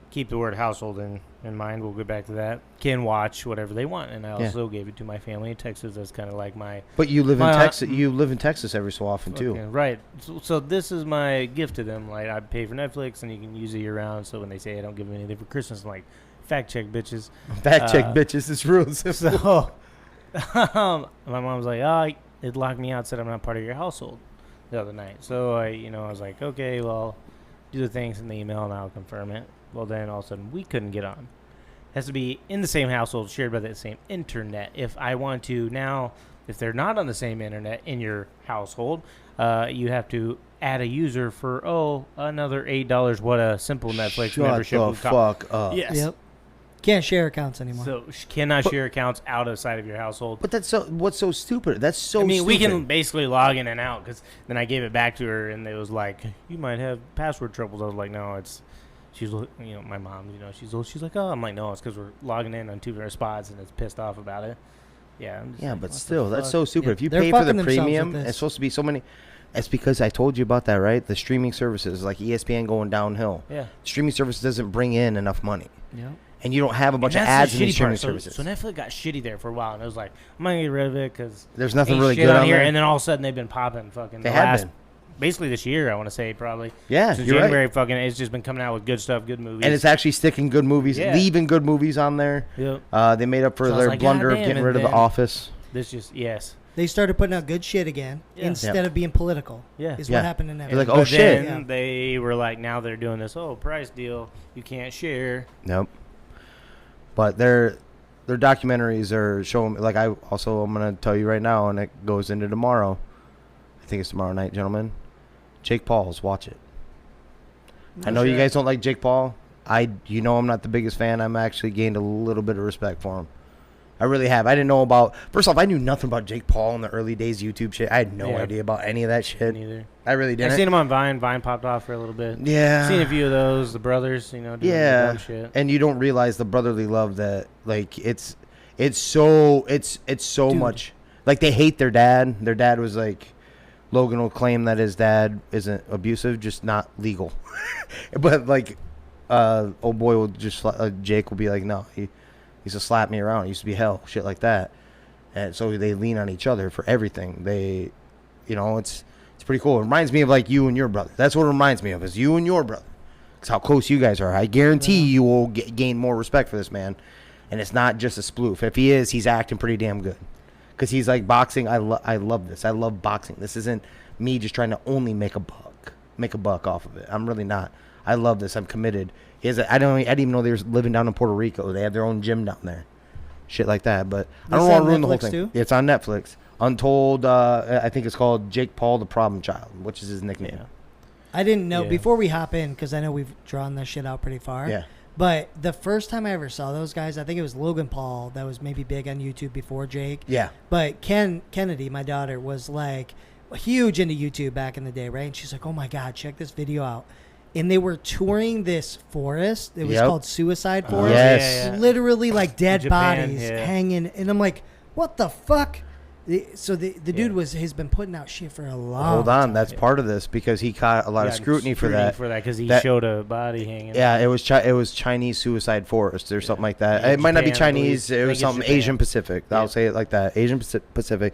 keep the word household in mind. We'll get back to that. Can watch whatever they want, and I Yeah. also gave it to my family in Texas. That's kind of like my But you live in My, Texas. You live in Texas every so often too. okay, right. So this is my gift to them. Like I pay for Netflix, and you can use it year round. So when they say I don't give them anything for Christmas, I'm like, fact check, bitches. Fact check, bitches. It's real simple. So my mom was like, "Oh, it locked me out. Said I'm not part of your household." The other night, so I was like, "Okay, well, do the things in the email, and I'll confirm it." Well, then all of a sudden we couldn't get on. It has to be in the same household, shared by the same internet. If I want to now, if they're not on the same internet in your household, you have to add a user for another $8. What a simple Netflix Shut membership the would cost. fuck up. Yes. Yep. Can't share accounts anymore. So cannot share accounts outside of your household. But what's so stupid? That's so. I mean, stupid. we can basically log in and out because then I gave it back to her and it was like, you might have password troubles. I was like, no, she's my mom. She's like, oh, I'm like, no, it's because we're logging in on 2 different spots and it's pissed off about it. Yeah. I'm just Yeah, like, but what still, the that's fuck? so stupid. Yeah, If you they're pay for the fucking themselves premium, with this. it's supposed to be so many. It's because I told you about that, right? The streaming services like ESPN going downhill. Yeah. Streaming service doesn't bring in enough money, Yeah. and you don't have a bunch of And ads that's the in these shitty streaming part. services. So Netflix got shitty there for a while, and it was like, I'm gonna get rid of it because There's nothing really good on here. there. And then all of a sudden, they've been popping fucking. They the have last, been. basically this year, I want to say probably. Yeah, Since you're January, right. fucking, it's just been coming out with good stuff, good movies. And it's actually sticking good movies, Yeah. leaving good movies on there. Yep. They made up for So I was their like, blunder of "God damn," getting and rid of The then- Office. This just yes. They started putting out good shit again Yeah. instead Yep. of being political. Yeah. Is Yeah. what happened in that. You're like, movie. oh, But shit. Then Yeah. they were like, now they're doing this. Oh, price deal. You can't share. Nope. But their documentaries are showing. Like I'm gonna tell you right now, and it goes into tomorrow. I think it's tomorrow night, gentlemen. Jake Paul's. Watch it. I know you guys don't like Jake Paul. I'm not the biggest fan. I'm actually gained a little bit of respect for him. I really have. I didn't know about. First off, I knew nothing about Jake Paul in the early days of YouTube shit. I had no Yeah. idea about any of that shit. Neither. I really I've didn't. seen him on Vine. Vine popped off for a little bit. Yeah. Seen a few of those. The brothers, doing the Yeah. dumb shit. And you don't realize the brotherly love that it's so Dude. much. Like they hate their dad. Their dad was like. Logan will claim that his dad isn't abusive, just not legal. But like, old boy will just Jake will be like, no, he used to slap me around. He used to be hell, shit like that. And so they lean on each other for everything. They, it's pretty cool. It reminds me of like you and your brother. That's what it reminds me of is you and your brother. It's how close you guys are. I guarantee you will gain more respect for this man. And it's not just a sploof. If he is, he's acting pretty damn good. Because he's like boxing. I love this. I love boxing. This isn't me just trying to only make a buck off of it. I'm really not. I love this. I'm committed. I didn't even know they were living down in Puerto Rico. They have their own gym down there, shit like that. But I don't This want on to ruin the whole Netflix thing. too? It's on Netflix. Untold. I think it's called Jake Paul, the Problem Child, which is his nickname. Yeah. I didn't know Yeah. before we hop in because I know we've drawn this shit out pretty far. Yeah. But the first time I ever saw those guys, I think it was Logan Paul that was maybe big on YouTube before Jake. Yeah. But Kennedy, my daughter, was like huge into YouTube back in the day, right? And she's like, oh my God, check this video out. And they were touring this forest. It was Yep. called Suicide Forest. Yes. Yeah. Literally like dead Japan, bodies yeah. hanging. And I'm like, what the fuck? So the dude has been putting out shit for a long Hold on. time. That's part of this because he caught a lot of Yeah, scrutiny for that. because he That- showed a body hanging. Yeah, it was Chinese Suicide Forest or something like that. Yeah, It might not be Japan, I believe. Chinese. I It think was it's something Japan. Asian Pacific. I'll Yeah. say it like that. Asian Pacific.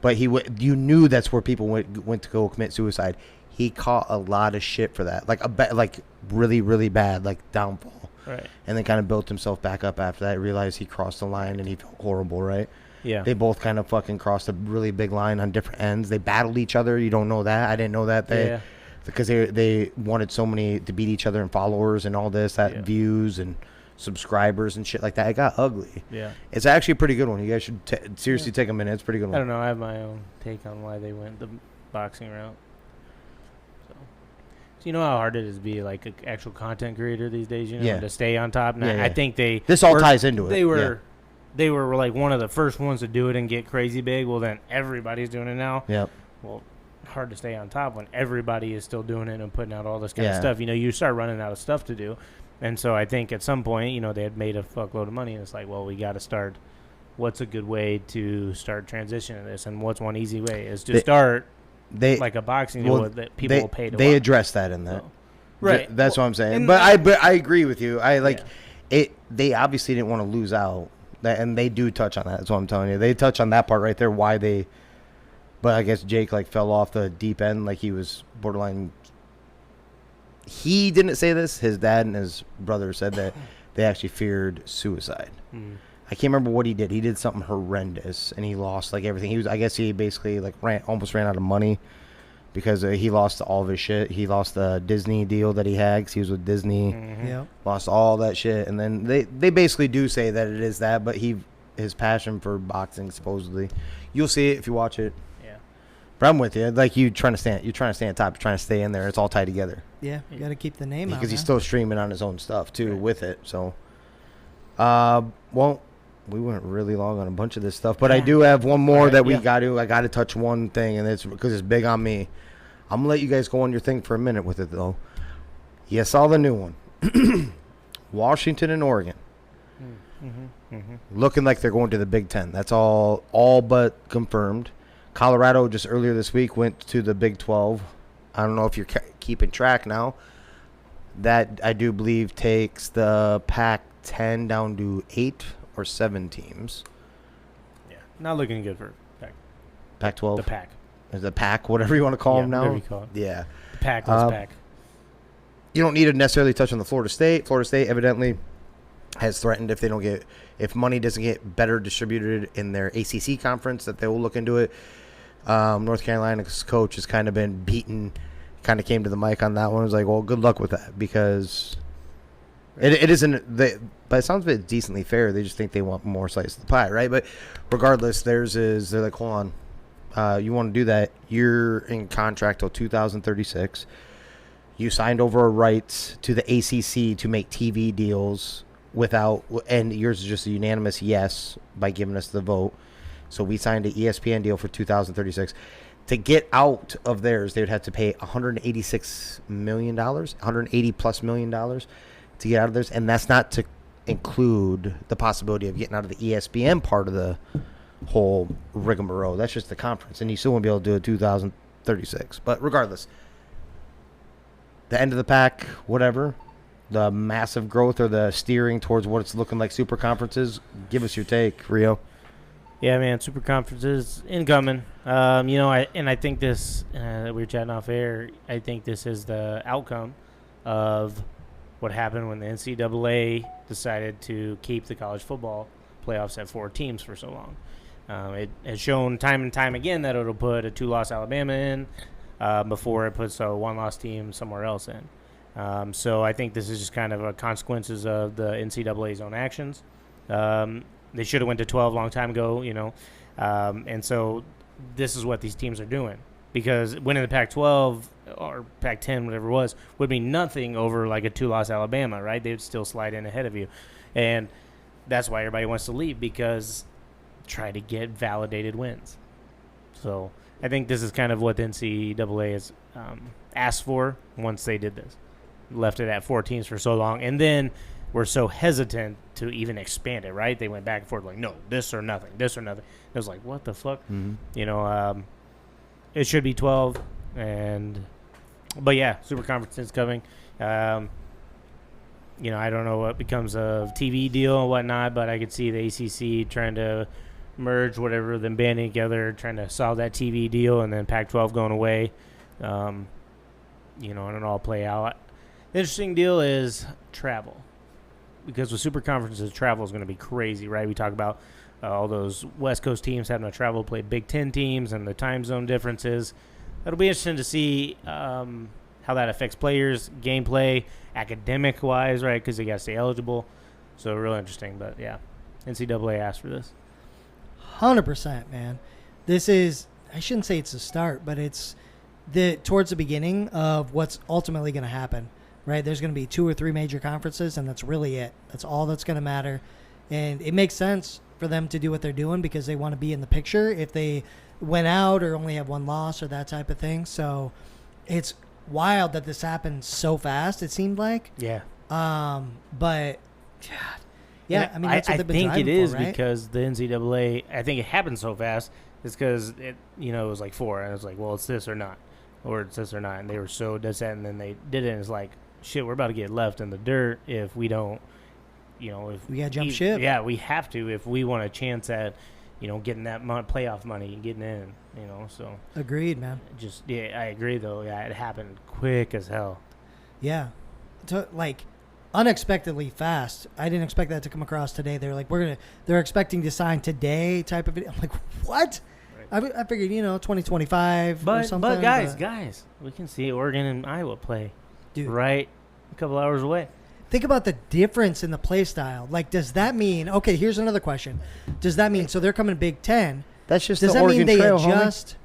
But you knew that's where people went to go commit suicide. He caught a lot of shit for that, like really really bad like downfall. Right. And then kind of built himself back up after that. Realized he crossed the line and he felt horrible, right? Yeah. They both kind of fucking crossed a really big line on different ends. They battled each other. You don't know that. I didn't know that. Yeah. Because they wanted so many to beat each other in followers and all this, Yeah. views and subscribers and shit like that. It got ugly. Yeah. It's actually a pretty good one. You guys should seriously take a minute. It's a pretty good I one. don't know. I have my own take on why they went the boxing route. So you know how hard it is to be like an actual content creator these days. Yeah. To stay on top. And Yeah, I yeah. think This all were- ties into it. They Yeah. were like one of the first ones to do it and get crazy big. Well, then everybody's doing it now. Yep. Well, hard to stay on top when everybody is still doing it and putting out all this kind of Yeah. stuff. You start running out of stuff to do. And so I think at some point, they had made a fuckload of money, and it's like, well, we got to start. What's a good way to start transitioning this? And what's one easy way is to start like a boxing deal that people will pay to They watch. address that in that. So, right. That's what I'm saying. and But I agree with you. It. They obviously didn't want to lose out, and they do touch on that. That's what I'm telling you. They touch on that part right there. Why they. But I guess Jake fell off the deep end, like he was borderline. He didn't say this. His dad and his brother said that they actually feared suicide. I can't remember what he did. He did something horrendous, and he lost everything. I guess he basically almost ran out of money because he lost all of his shit. He lost the Disney deal that he had because he was with Disney. Yeah. Lost all that shit, and then they basically do say that it is that, but his passion for boxing supposedly. You'll see it if you watch it. Yeah. But I'm with you. You're trying to stay on top. You're trying to stay in there. It's all tied together Yeah. You got to keep the name out. because he's man. still streaming on his own stuff too Right. with it. So, Well, we went really long on a bunch of this stuff, but I do have one more that I got to touch one thing, and it's because it's big on me. I'm going to let you guys go on your thing for a minute with it, though. You saw the new one. Washington and Oregon. Looking like they're going to the Big Ten. That's all but confirmed. Colorado just earlier this week went to the Big 12. I don't know if you're keeping track now. That, I do believe, takes the Pac-10 down to 8 or 7 teams. Yeah, not looking good for Pac-12? The Pac. Is the Pac, whatever you want to call them now? Whatever you call it. Yeah. The Pac, let's Pac. You don't need to necessarily touch on the Florida State. Florida State evidently has threatened if money doesn't get better distributed in their ACC conference, that they will look into it. North Carolina's coach has kind of been beaten, kind of came to the mic on that one. It was like, well, good luck with that, because it isn't, but it sounds a bit decently fair. They just think they want more slice of the pie, right? But regardless, they're like, hold on, you want to do that, you're in contract till 2036. You signed over rights to the ACC to make TV deals and yours is just a unanimous yes by giving us the vote. So we signed an ESPN deal for 2036. To get out of theirs, they would have to pay $186 million, $180+ million to get out of theirs. And that's not to include the possibility of getting out of the ESPN part of the whole rigmarole. That's just the conference. And you still won't be able to do it 2036. But regardless, the end of the pack, whatever, the massive growth or the steering towards what it's looking like super conferences, give us your take, Rio. Yeah, man, super conferences incoming. I think this, we were chatting off air, I think this is the outcome of what happened when the NCAA decided to keep the college football playoffs at 4 teams for so long. It has shown time and time again that it'll put a 2-loss Alabama in before it puts a 1-loss team somewhere else in. So I think this is just kind of a consequences of the NCAA's own actions. They should have went to 12 a long time ago, and so this is what these teams are doing, because winning the Pac-12 or Pac-10, whatever it was, would mean nothing over like a 2-loss Alabama, right? They would still slide in ahead of you, and that's why everybody wants to leave, because try to get validated wins. So I think this is kind of what the NCAA has asked for once they did this. Left it at 4 teams for so long, and then were so hesitant to even expand it, right? They went back and forth like, no, this or nothing, this or nothing. It was like, what the fuck? Mm-hmm. It should be 12, but yeah, super conference is coming. I don't know what becomes of TV deal and whatnot, but I could see the ACC trying to merge whatever, them banding together, trying to solve that TV deal, and then Pac-12 going away, and it all play out. The interesting deal is travel, because with super conferences, travel is going to be crazy, right? We talk about all those West Coast teams having to travel to play Big Ten teams and the time zone differences. It'll be interesting to see how that affects players, gameplay, academic-wise, right? Because they got to stay eligible. So real interesting. But, yeah, NCAA asked for this. 100%, man. This is, I shouldn't say it's the start, but it's towards the beginning of what's ultimately going to happen. Right, there's going to be 2 or 3 major conferences, and that's really it. That's all that's going to matter. And it makes sense for them to do what they're doing, because they want to be in the picture if they went out or only have 1 loss or that type of thing. So it's wild that this happened so fast, it seemed like. Yeah. But, God. Yeah, I mean, that's what they've been driving for, right? I think it is because the NCAA, I think it happened so fast. It's because, it was like 4, and it was like, well, it's this or not. Or it's this or not. And they were so dead set, and then they did it, and it's like, shit, we're about to get left in the dirt if we don't, if we gotta jump ship. Yeah, we have to if we want a chance at, getting that playoff money and getting in, so. Agreed, man. I agree, though. Yeah, it happened quick as hell. Yeah. Unexpectedly fast. I didn't expect that to come across today. They're like, they're expecting to sign today type of video. I'm like, what? Right. I figured, 2025 or something. But guys, we can see Oregon and Iowa play. Dude, right a couple hours away. Think about the difference in the play style. Like, does that mean, okay, here's another question. Does that mean, so they're coming to Big Ten. That's just does the that Oregon mean they Trail, adjust?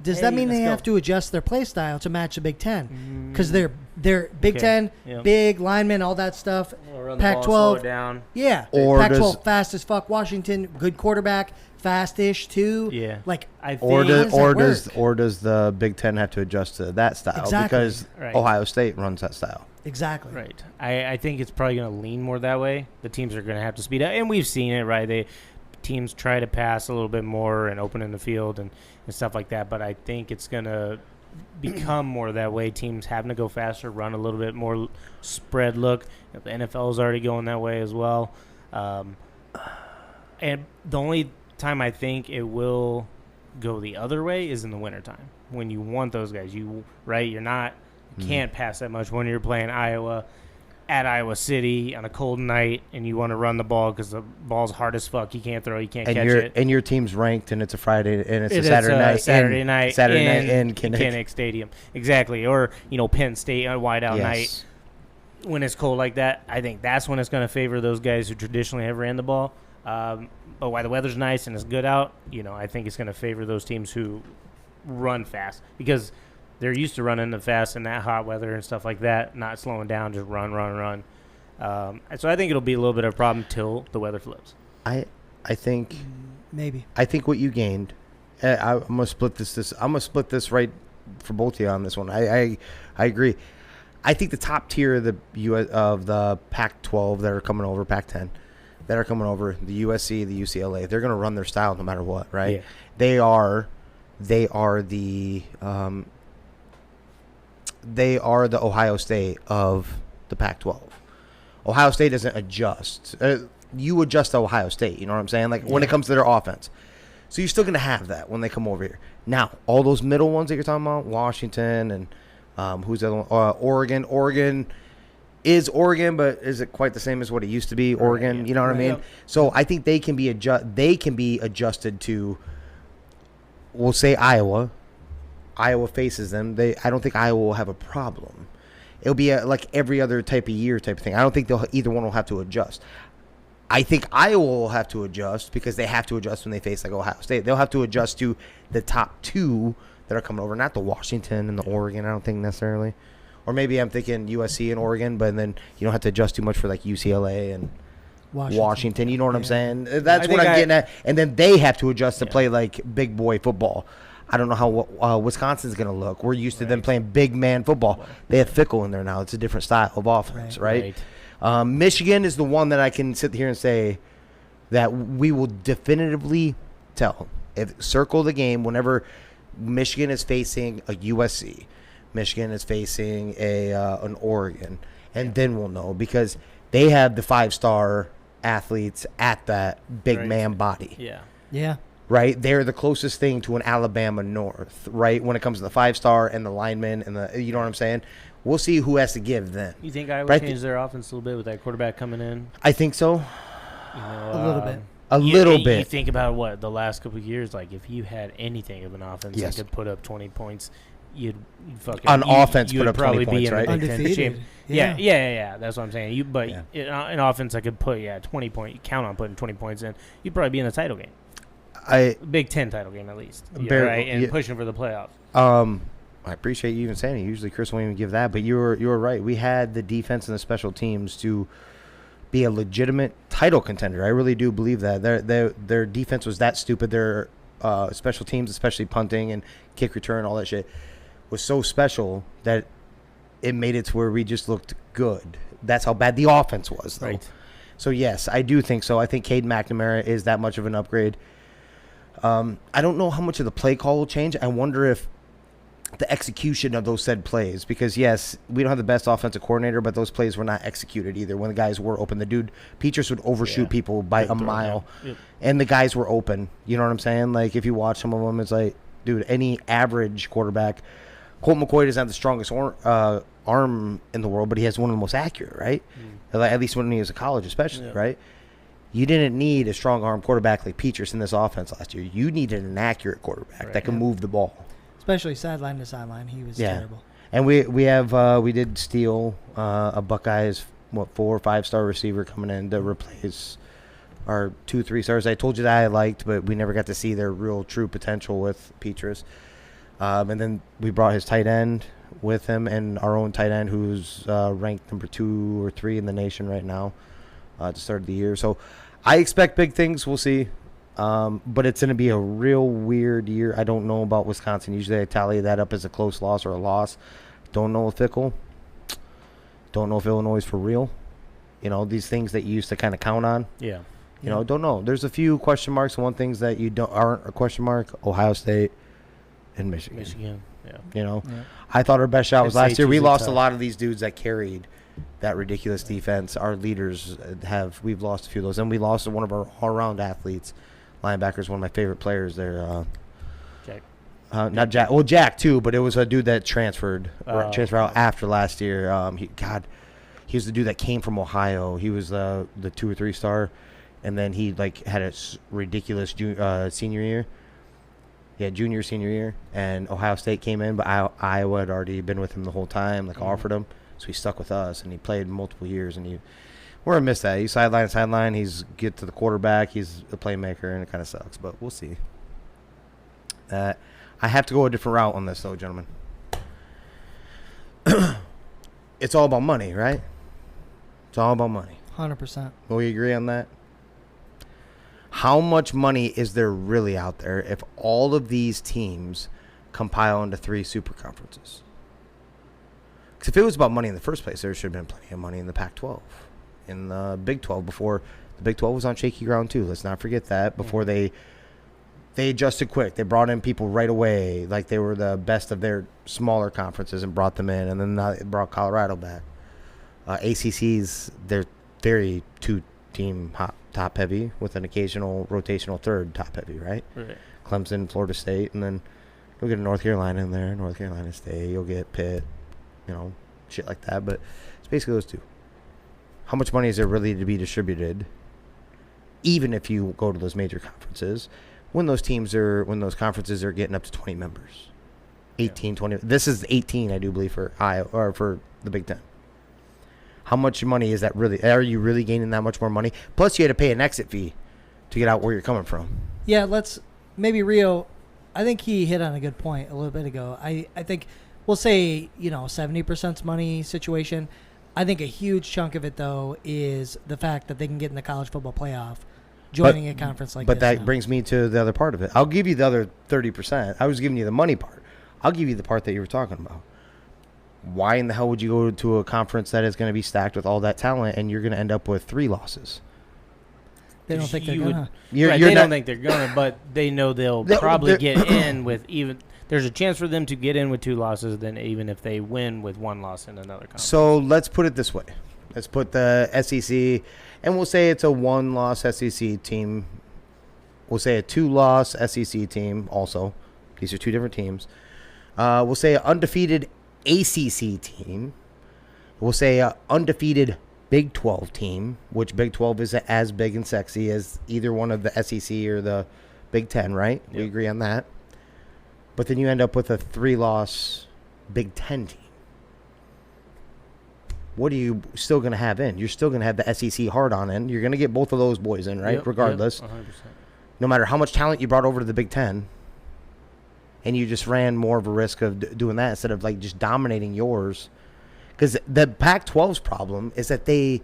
does Hey, that mean let's they go. have to adjust their play style to match the Big Ten? Because they're Big Okay. Ten, Yep. big linemen, all that stuff. We'll run the ball, slow Pac-12, it down. yeah. Or Pac-12 does- fast as fuck. Washington, good quarterback, fast-ish too. Yeah. Like, I think Or does that work? does the Big Ten have to adjust to that style? Exactly. Because Right. Ohio State runs that style. exactly. Right. I think it's probably going to lean more that way. The teams are going to have to speed up, and we've seen it, right? Teams try to pass a little bit more and open in the field and stuff like that, but I think it's going to become more that way. Teams having to go faster, run a little bit more spread look. The NFL is already going that way as well. And the only time I think it will go the other way is in the wintertime when you want those guys. You're not can't pass that much when you're playing Iowa at Iowa City on a cold night and you want to run the ball because the ball's hard as fuck. You can't throw, you can't catch it. And your team's ranked, and it's a Friday, and it's a It's Saturday night. Saturday night in Kinnick. Kinnick Stadium. Exactly. Or, Penn State on a whiteout night when it's cold like that. I think that's when it's going to favor those guys who traditionally have ran the ball. But while the weather's nice and it's good out, I think it's going to favor those teams who run fast because they're used to running the fast in that hot weather and stuff like that, not slowing down, just run. So I think it'll be a little bit of a problem till the weather flips. I think Maybe. I think what you gained. I'm gonna split this. I'm gonna split this right for both of you on this one. I agree. I think the top tier of the Pac-12 that are coming over, Pac-10 that are coming over, the USC, the UCLA, they're gonna run their style no matter what, right? Yeah. They are the Ohio State of the Pac-12. Ohio State doesn't adjust. You adjust to Ohio State. You know what I'm saying? Like when it comes to their offense. So you're still going to have that when they come over here. Now, all those middle ones that you're talking about, Washington and who's the other one? Oregon. Oregon is Oregon, but is it quite the same as what it used to be? Oregon, you know what I mean? Yep. So I think they can be adjusted to, we'll say Iowa. Iowa faces them. I don't think Iowa will have a problem. It'll be like every other type of thing. I don't think either one will have to adjust. I think Iowa will have to adjust because they have to adjust when they face like Ohio State. They'll have to adjust to the top two that are coming over, not the Washington and the Oregon. I don't think necessarily, or maybe I'm thinking USC and Oregon, but then you don't have to adjust too much for like UCLA and Washington. You know what I'm saying? That's what I'm getting at. And then they have to adjust to play like big boy football. I don't know how Wisconsin's going to look. We're used to them playing big man football. They have Fickle in there now. It's a different style of offense, right? Michigan is the one that I can sit here and say that we will definitively tell. Circle the game whenever Michigan is facing a USC, Michigan is facing an Oregon, and then we'll know because they have the 5-star athletes at that big man body. Yeah. Yeah. Right? They're the closest thing to an Alabama North, right? When it comes to the 5-star and the linemen and you know what I'm saying? We'll see who has to give then. You think Iowa changed their offense a little bit with that quarterback coming in? I think so. A little bit. A little bit. You think about the last couple of years, like if you had anything of an offense that could put up 20 points, you'd fucking offense you put would up 20 probably points, be in right? the Big Ten Undefeated. Yeah. That's what I'm saying. An offense that could put 20 points. You count on putting 20 points in. You'd probably be in the title game. Big Ten title game at least, right? And pushing for the playoffs. I appreciate you even saying it. Usually Chris won't even give that, but you were right. We had the defense and the special teams to be a legitimate title contender. I really do believe that. Their defense was that stupid. Their special teams, especially punting and kick return, all that shit, was so special that it made it to where we just looked good. That's how bad the offense was, though. Right. So, yes, I do think so. I think Cade McNamara is that much of an upgrade. I don't know how much of the play call will change. I wonder if the execution of those said plays, because yes, we don't have the best offensive coordinator, but those plays were not executed either when the guys were open. The dude Petras would overshoot people by a mile, and the guys were open. You know what I'm saying? Like if you watch some of them, it's like, dude, any average quarterback, Colt McCoy doesn't have the strongest arm in the world, but he has one of the most accurate, right? At least when he was in college, especially, right? You didn't need a strong arm quarterback like Petras in this offense last year. You needed an accurate quarterback that can move the ball. Especially sideline to sideline, he was terrible. And we did steal a Buckeyes 4 or 5-star receiver coming in to replace our 2-3 stars. I told you that I liked, but we never got to see their real true potential with Petras. And then we brought his tight end with him, and our own tight end who's ranked number 2 or 3 in the nation right now to start the year. So I expect big things. We'll see. But it's going to be a real weird year. I don't know about Wisconsin. Usually I tally that up as a close loss or a loss. Don't know if Fickle. Don't know if Illinois is for real. You know, these things that you used to kind of count on. Yeah. You know, don't know. There's a few question marks. One things that aren't a question mark: Ohio State and Michigan. Yeah. You know, I thought our best shot was Penn last State's year. We usually lost a tough. lot of these dudes that carried that ridiculous defense. Our leaders we've lost a few of those, and we lost one of our all-around athletes, linebackers, one of my favorite players there. Jack. Not Jack. Well, Jack too, but it was a dude that transferred out okay. after last year. He was the dude that came from Ohio. He was the 2 or 3 star, and then he had a ridiculous senior year. Yeah, senior year, and Ohio State came in, but Iowa had already been with him the whole time, offered him, so he stuck with us, and he played multiple years, and we're gonna miss that. He's sideline. He's get to the quarterback. He's a playmaker, and it kind of sucks, but we'll see. I have to go a different route on this, though, gentlemen. It's all about money, right? It's all about money. 100%. Will we agree on that? How much money is there really out there if all of these teams compile into 3 super conferences? Because if it was about money in the first place, there should have been plenty of money in the Pac-12, in the Big 12 before the Big 12 was on shaky ground too. Let's not forget that. Before they adjusted quick, they brought in people right away, like they were the best of their smaller conferences and brought them in, and then now they brought Colorado back. ACCs, they're very 2-team top heavy with an occasional rotational third top heavy, right? Clemson, Florida State, and then you'll get a North Carolina in there, North Carolina State, you'll get Pitt, shit like that. But it's basically those 2. How much money is there really to be distributed, even if you go to those major conferences, when those conferences are getting up to 20 members, 18, 20? This is 18, I do believe, for Iowa or for the Big Ten. How much money is that really? Are you really gaining that much more money? Plus, you had to pay an exit fee to get out where you're coming from. Yeah, maybe Rio, I think he hit on a good point a little bit ago. I think we'll say, 70% money situation. I think a huge chunk of it, though, is the fact that they can get in the college football playoff joining a conference like this. But that brings me to the other part of it. I'll give you the other 30%. I was giving you the money part. I'll give you the part that you were talking about. Why in the hell would you go to a conference that is going to be stacked with all that talent and you're going to end up with 3 losses? They don't think they're going to. They don't think they're going to, but they know they'll probably get in with even. There's a chance for them to get in with 2 losses than even if they win with 1 loss in another conference. So let's put it this way. Let's put the SEC, and we'll say it's a 1-loss SEC team. We'll say a 2-loss SEC team also. These are 2 different teams. We'll say an undefeated ACC team. We'll say an undefeated Big 12 team, which Big 12 isn't as big and sexy as either one of the SEC or the Big 10, right? Yep. We agree on that. But then you end up with a 3-loss Big 10 team. What are you still going to have in? You're still going to have the SEC hard on in. You're going to get both of those boys in, right? Yep, regardless. 100%. No matter how much talent you brought over to the Big 10, and you just ran more of a risk of doing that instead of just dominating yours. Because the Pac-12's problem is that they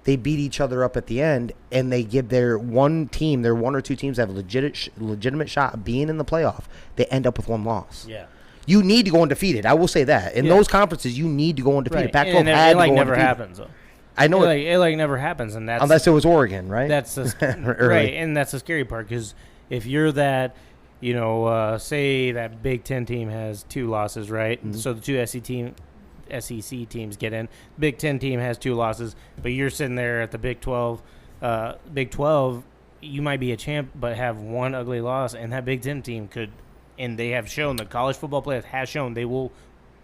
beat each other up at the end, and they give their 1 or 2 teams that have a legitimate shot of being in the playoff. They end up with 1 loss. Yeah. You need to go undefeated. I will say that. In those conferences, you need to go undefeated. Right. Pac-12 had to go never undefeated. happens, though. I know it never happens, and that's unless it was Oregon, right? That's right, and that's the scary part, because if you're that, say that Big 10 team has 2 losses, right? Mm-hmm. So the 2 SEC teams get in. Big 10 team has 2 losses, but you're sitting there at the Big 12. Big 12, you might be a champ, but have 1 ugly loss, and that Big 10 team could, and they have shown, the college football playoff has shown they will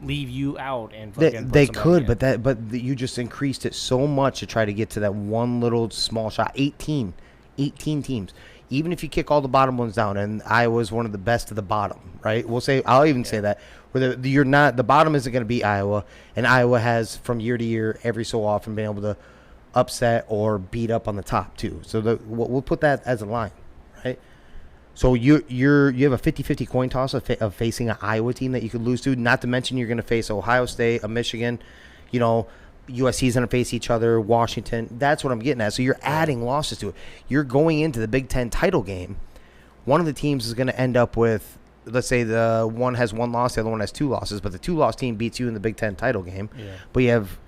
leave you out and fucking they could, but you just increased it so much to try to get to that one little small shot. 18 teams. Even if you kick all the bottom ones down, and Iowa's one of the best of the bottom, right? I'll even say that where the bottom isn't going to beat Iowa, and Iowa has from year to year every so often been able to upset or beat up on the top too. So we'll put that as a line, right? So you have a 50-50 coin toss of facing an Iowa team that you could lose to. Not to mention you're going to face Ohio State, a Michigan, USC's going to face each other, Washington. That's what I'm getting at. So you're adding losses to it. You're going into the Big Ten title game. One of the teams is going to end up with, let's say the one has 1 loss, the other one has 2 losses, but the 2-loss team beats you in the Big Ten title game. Yeah. But you have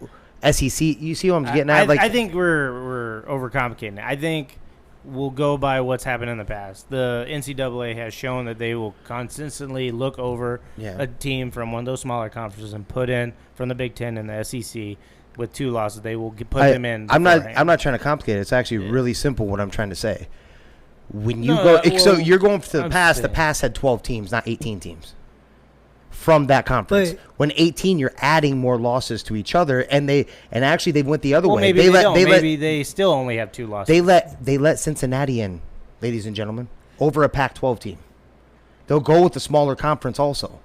SEC. You see what I'm getting at? I think we're overcomplicating it. I think we'll go by what's happened in the past. The NCAA has shown that they will consistently look over a team from one of those smaller conferences and put in from the Big Ten and the SEC. With 2 losses, they will put them in. I'm not trying to complicate it. It's actually really simple. What I'm trying to say. When you so you're going to the past. The past had 12 teams, not 18 teams. From that conference, when 18, you're adding more losses to each other, and actually they went the other way. Maybe they still only have 2 losses. They let Cincinnati in, ladies and gentlemen, over a Pac-12 team. They'll go with the smaller conference also.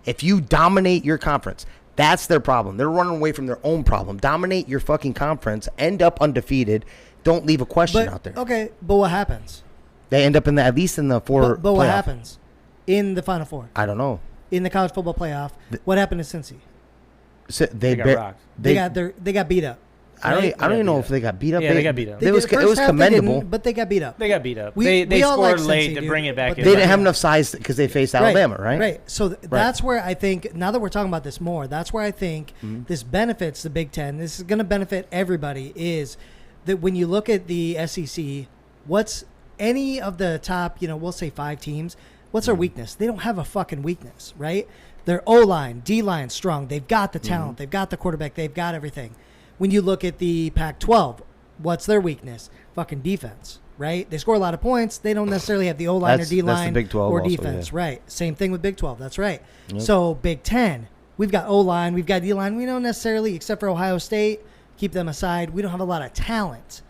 If you dominate your conference. That's their problem. They're running away from their own problem. Dominate your fucking conference. End up undefeated. Don't leave a question out there. Okay, but what happens? They end up at least in the 4. But what happens in the Final Four? I don't know. In the college football playoff, what happened to Cincy? So they got rocked. They got beat up. I don't even know if they got beat up. Yeah, they got beat up. It was commendable, but they got beat up. They got beat up. We they all scored like late Cincy, to dude, bring it back. They didn't have enough size because they faced Alabama, right? Right. So that's where I think, now that we're talking about this more, that's where I think this benefits the Big Ten. This is going to benefit everybody. Is that when you look at the SEC, what's any of the top, we'll say 5 teams, what's their weakness? They don't have a fucking weakness, right? Their O-line, D-line strong. They've got the talent. They've got the quarterback. They've got everything. When you look at the Pac-12, what's their weakness? Fucking defense, right? They score a lot of points. They don't necessarily have the O-line or D-line Big 12 or also, defense, right? Same thing with Big 12. That's right. Yep. So Big 10, we've got O-line, we've got D-line. We don't necessarily, except for Ohio State, keep them aside. We don't have a lot of talent.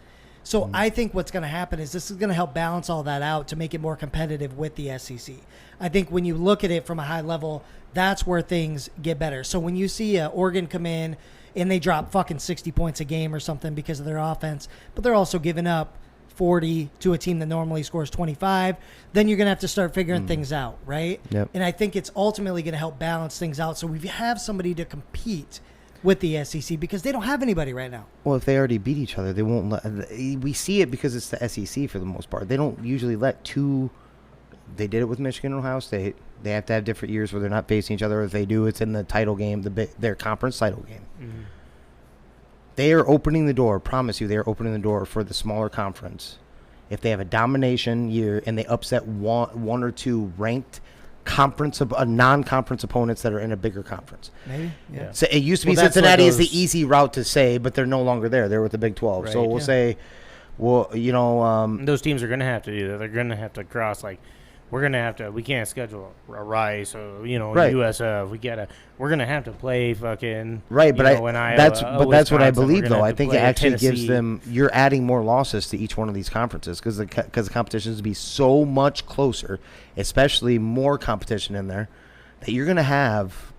So I think what's going to happen is this is going to help balance all that out to make it more competitive with the SEC. I think when you look at it from a high level, that's where things get better. So when you see Oregon come in and they drop fucking 60 points a game or something because of their offense, but they're also giving up 40 to a team that normally scores 25, then you're going to have to start figuring things out, right? Yep. And I think it's ultimately going to help balance things out so we have somebody to compete with the SEC because they don't have anybody right now. Well, if they already beat each other, they won't let. We see it because it's the SEC for the most part. They don't usually let 2. They did it with Michigan and Ohio State. They have to have different years where they're not facing each other. If they do, it's in the title game, their conference title game. Mm-hmm. They are opening the door. Promise you, they are opening the door for the smaller conference. If they have a domination year and they upset one or 2 ranked non-conference opponents that are in a bigger conference. Maybe, yeah. So it used to be Cincinnati is the easy route to say, but they're no longer there. They're with the Big 12. Right, so we'll say, those teams are going to have to do that. They're going to have to cross we're going to have to. We can't schedule a Rice or USF. We're going to have to play fucking right. But that's what I believe though. I think it actually Tennessee. Gives them. You're adding more losses to each one of these conferences because the competition is to be so much closer, especially more competition in there, that you're going to have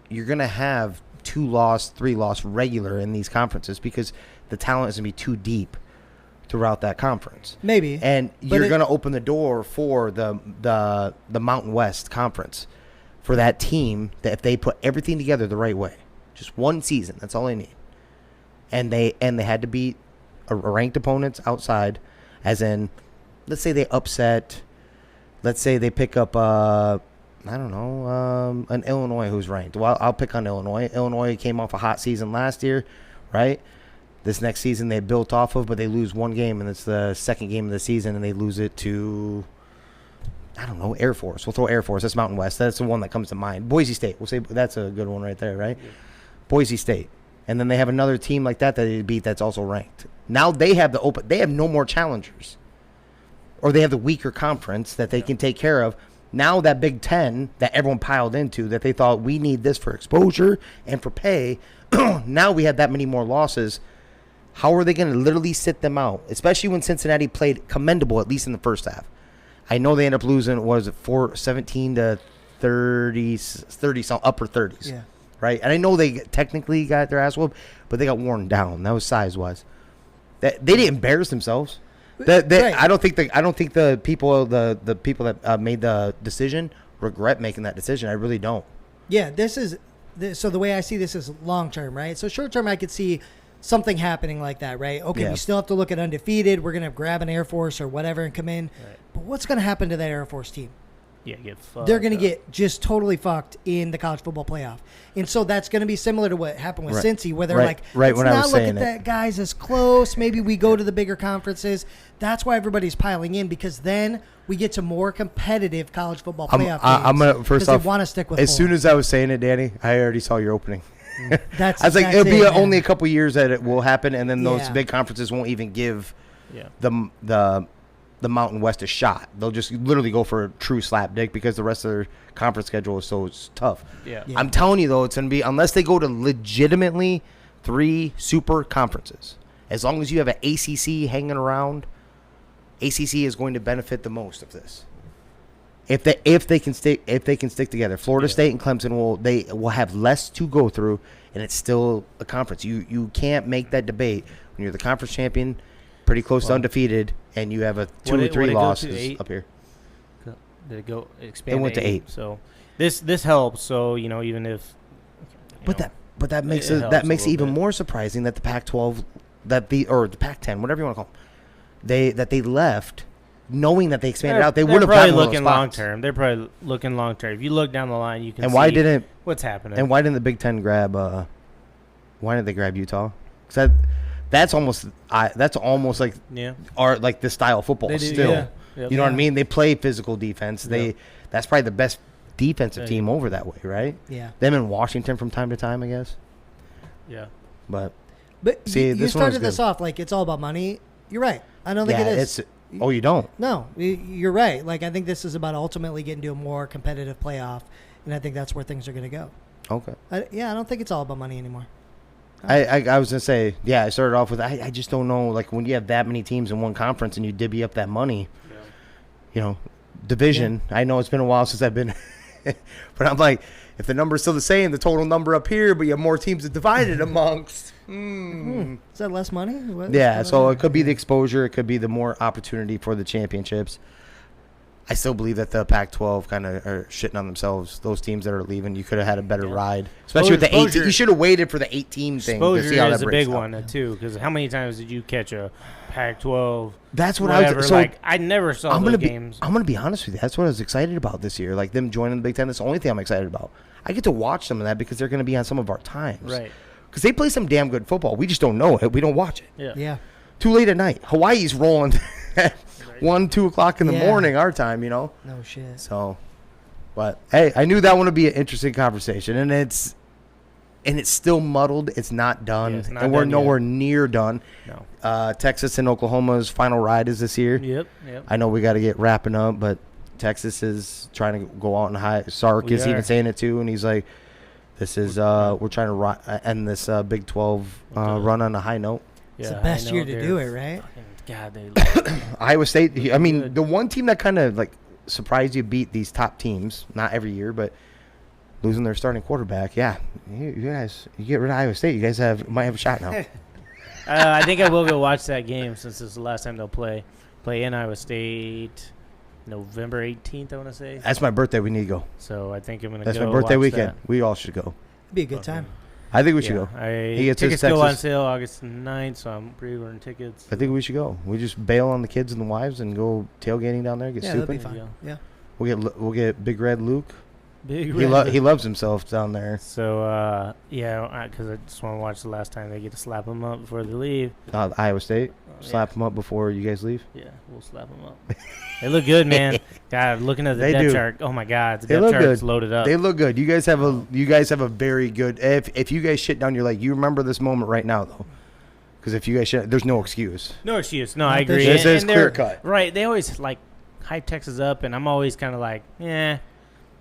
2-loss, 3-loss regular in these conferences because the talent is going to be too deep throughout that conference. Maybe. And you're going to open the door for the Mountain West Conference for that team that if they put everything together the right way, just one season, that's all they need. And they had to beat ranked opponents outside, as in, let's say they upset, let's say they pick up an Illinois who's ranked. Well, I'll pick on Illinois. Illinois came off a hot season last year, right? This next season they built off of, but they lose one game, and it's the second game of the season, and they lose it to, Air Force. We'll throw Air Force. That's Mountain West. That's the one that comes to mind. Boise State. We'll say that's a good one right there, right? Yeah. Boise State. And then they have another team like that they beat that's also ranked. Now they have they have no more challengers. Or they have the weaker conference that they can take care of. Now that Big Ten that everyone piled into, that they thought we need this for exposure and for pay, now we have that many more losses. How are they going to literally sit them out? Especially when Cincinnati played commendable, at least in the first half. I know they ended up losing, 17 to 30, upper 30s. Yeah. Right? And I know they technically got their ass whooped, but they got worn down. That was size-wise. They didn't embarrass themselves. Right. I don't think the people that made the decision regret making that decision. I really don't. Yeah, so the way I see this is long term, right? So short term, I could see something happening like that, right? Okay, Yeah. we still have to look at undefeated. We're gonna grab an Air Force or whatever and come in. Right. But what's gonna happen to that Air Force team? Yeah, get fucked. They're going to up. get just totally fucked in the college football playoff. And so that's going to be similar to what happened with Right. Cincy, where they're Right. like, Right, let's when I not was look saying at it. that guys as close. Maybe we go to the bigger conferences. That's why everybody's piling in, because then we get to more competitive college football playoff I'm games. gonna first 'cause off, they want to stick with as four. soon as I was saying it, Danny, I already saw your opening. That's I was like, that's it'll be it, man. only a couple years that it will happen, and then those Yeah. big conferences won't even give Yeah. the Mountain West a shot. They'll just literally go for a true slap dick because the rest of their conference schedule is so tough. Yeah. Yeah. I'm telling you though, it's gonna be, unless they go to legitimately 3 super conferences. As long as you have an ACC hanging around, ACC is going to benefit the most of this. If they can stick together, Florida State and Clemson will have less to go through, and it's still a conference. You can't make that debate when you're the conference champion, pretty close to undefeated, and you have a 2 or 3 losses up here. Did it go expand? It went to 8. So this helps. So even if. But that makes it it helps a makes it little even bit. more surprising that the Pac-12, or the Pac-10, whatever you want to call them, they left, knowing that they expanded out. They would have probably gotten looking long term. They're probably looking long term. If you look down the line, you can. And see why didn't what's happening? And why didn't the Big Ten grab? Why didn't they grab Utah? Because that's almost like Yeah. like this style of football They do, still. yeah. Yep. You know what I Yeah. mean? They play physical defense. Yep. That's probably the best defensive Yeah. team over that way, right? Yeah. Them in Washington from time to time, I guess. Yeah. But But See, you this one was started this good. off like it's all about money. You're right. I don't think yeah, it is. oh, you don't. No, you're right. Like, I think this is about ultimately getting to a more competitive playoff, and I think that's where things are going to go. Okay. I don't think it's all about money anymore. I was gonna say, yeah, I started off with I just don't know, like when you have that many teams in one conference and you divvy up that money, division. I know it's been a while since I've been, but I'm like, if the number's still the same, the total number up here, but you have more teams to divide it amongst. Is that less money? Yeah, so it could be the exposure, it could be the more opportunity for the championships. I still believe that the Pac-12 kind of are shitting on themselves. Those teams that are leaving, you could have had a better ride, especially with the 8. Exposure- You should have waited for the 8-team thing to see how Exposure that is a breaks big out. one too, because how many times did you catch a Pac-12? That's what whatever? I was. So I never saw I'm those gonna games. I'm gonna be honest with you. That's what I was excited about this year. Like them joining the Big Ten. That's the only thing I'm excited about. I get to watch some of that because they're gonna be on some of our times. Right. Because they play some damn good football. We just don't know it. We don't watch it. Yeah. Yeah. Too late at night. Hawaii's rolling at 1-2 o'clock in the Yeah. morning our time. No shit. So, but hey, I knew that one would be an interesting conversation, and it's still muddled. It's not done, Yeah, it's not and we're done yet. nowhere near done. No. Texas and Oklahoma's final ride is this year. Yep. I know we got to get wrapping up, but Texas is trying to go out on high. Sark We is even are. saying it too, and he's like, "This is we're trying to end this Big 12 run on a high note." It's the Yeah, best I know year to they're do it, right? fucking- God, they. Iowa State. I mean, Good. the one team that kind of like surprised you beat these top teams, not every year, but losing their starting quarterback. Yeah, you guys, you get rid of Iowa State, you guys might have a shot now. I think I will go watch that game since it's the last time they'll play in Iowa State, November 18th. I want to say. That's my birthday. We need to go. So I think I'm gonna. That's go my birthday watch weekend. that. We all should go. It'd be a good time. I think we should go. He gets his Tickets go on Texas. sale August 9th, so I'm pre-ordering tickets. I think we should go. We just bail on the kids and the wives and go tailgating down there, get Yeah, that'd be stupid. fun. Yeah. We'll get Big Red Luke. Big He Red. he loves himself down there. So because I just want to watch the last time they get to slap him up before they leave. Iowa State. Slap Yeah. him up before you guys leave. Yeah, we'll slap them up. They look good, man. God, looking at the They depth do. chart. Oh my God, the They depth look chart's good. loaded up. They look good. You guys have a very good. If you guys shit down, you're like, you remember this moment right now though, because if you guys shit, there's no excuse. No excuse. No, Not I this agree. year. This is And they're- clear cut. Right. They always like hype Texas up, and I'm always kind of like, yeah.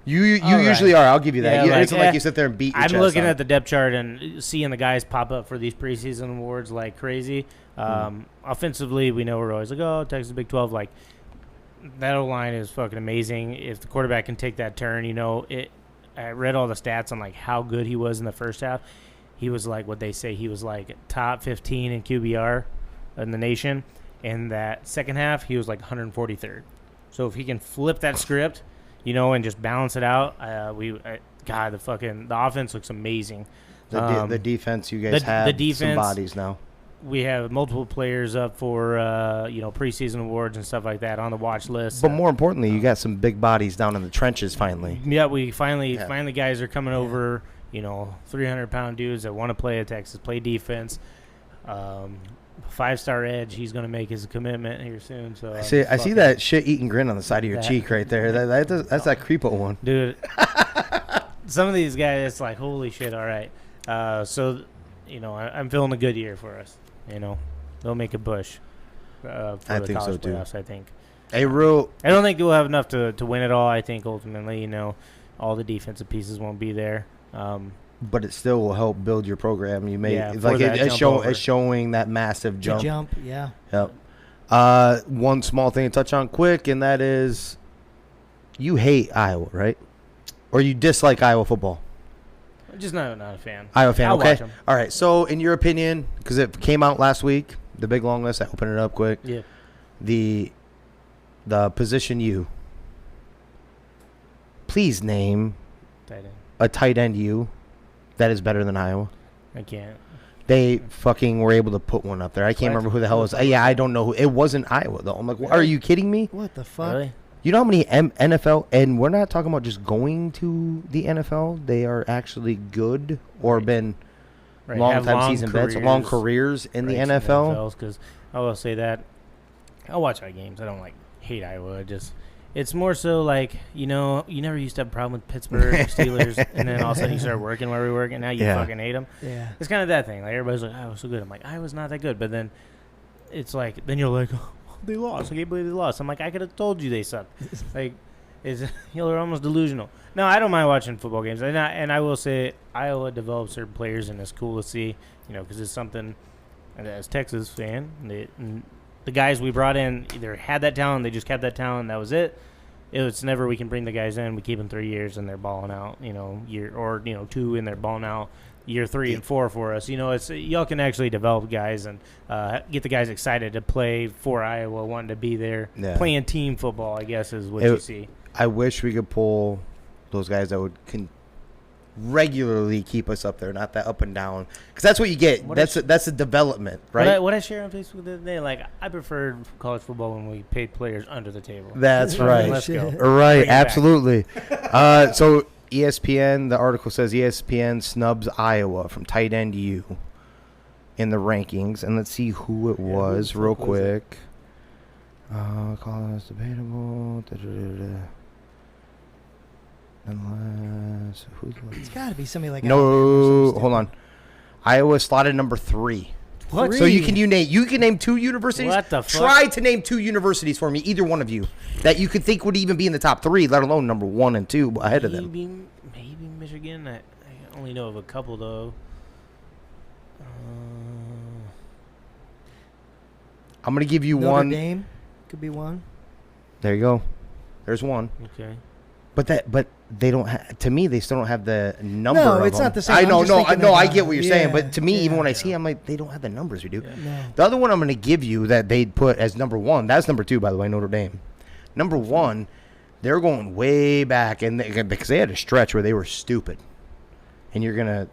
You All right. usually are. I'll give you that. Yeah, You- like, it's not like you sit there and beat. Your I'm chest looking out. at the depth chart and seeing the guys pop up for these preseason awards like crazy. Offensively, we know we're always like, oh, Texas Big 12. Like, that O-line is fucking amazing. If the quarterback can take that turn, I read all the stats on, like, how good he was in the first half. He was, like, what they say, he was, like, top 15 in QBR in the nation. and that second half he was like 143rd. So if he can flip that script, and just balance it out, the offense looks amazing. The defense, you guys have some bodies now. We have multiple players up for preseason awards and stuff like that on the watch list. But more importantly, you got some big bodies down in the trenches finally. Yeah, we finally guys are coming over. 300-pound dudes that want to play at Texas, play defense. 5-star edge. He's going to make his commitment here soon. So I see that shit-eating grin on the side of your cheek right there. That's that creepo one, dude. Some of these guys, it's like holy shit. All right, I'm feeling a good year for us. They'll make a push for I the think college so playoffs. too. I think. I don't think we'll have enough to win it all. I think ultimately, all the defensive pieces won't be there. But it still will help build your program. You may it's showing that massive jump. Yeah. Yep. One small thing to touch on quick, and that is, you hate Iowa, right? Or you dislike Iowa football? I'm just not a fan. Iowa fan, I'll okay. watch 'em. All right. So, in your opinion, because it came out last week, the big long list. I opened it up quick. Yeah. The position U. Please name a tight end U that is better than Iowa. I can't. They fucking were able to put one up there. I can't remember who the hell it was. Yeah, I don't know who. It wasn't Iowa, though. I'm like, are you kidding me? What the fuck? Really? You know how many NFL, and we're not talking about just going to the NFL. They are actually good or been long-time season vets, long careers in the NFL. Because I will say that I'll watch our games. I don't hate Iowa. It's more so you never used to have a problem with Pittsburgh Steelers, and then all of a sudden you start working where we work, and now you fucking hate them. Yeah. It's kind of that thing. Everybody's like, Iowa's so good. I'm like, Iowa's not that good. But then it's then you're like, oh, they lost. I can't believe they lost. I'm like, I could have told you they sucked. You're almost delusional. No, I don't mind watching football games. And I will say Iowa develops certain players, and it's cool to see, because it's something, as a Texas fan, the guys we brought in either had that talent, they just kept that talent, that was it. It's never we can bring the guys in, we keep them 3 years, and they're balling out, year or 2, and they're balling out year 3 and 4 for us. It's y'all can actually develop guys and get the guys excited to play for Iowa, wanting to be there, playing team football, I guess, is what you see. I wish we could pull those guys that would regularly keep us up there, not that up and down, because that's what you get. That's a development, right? What I share on Facebook the other day, I preferred college football when we paid players under the table. That's right. Let's go. Right, absolutely. So ESPN, the article says ESPN snubs Iowa from tight end U in the rankings, and let's see who it was real quick. Call this debatable. Unless It's got to be somebody like hold on. Iowa slotted number 3. What? So you can name 2 universities. What the fuck? Try to name 2 universities for me, either one of you, that you could think would even be in the top 3, let alone number 1 and 2 ahead of them. Maybe Michigan. I only know of a couple though. I'm gonna give you Notre one. Dame could be one. There you go. There's one. Okay. But they don't. To me, they still don't have the number. No, of it's them. not the same. I know. I get what you're saying. Yeah, But to me, even when I see, I'm like, they don't have the numbers we do. The other one I'm going to give you that they put as number 1. That's number 2, by the way, Notre Dame. Number 1, they're going way back, and because they had a stretch where they were stupid, and you're gonna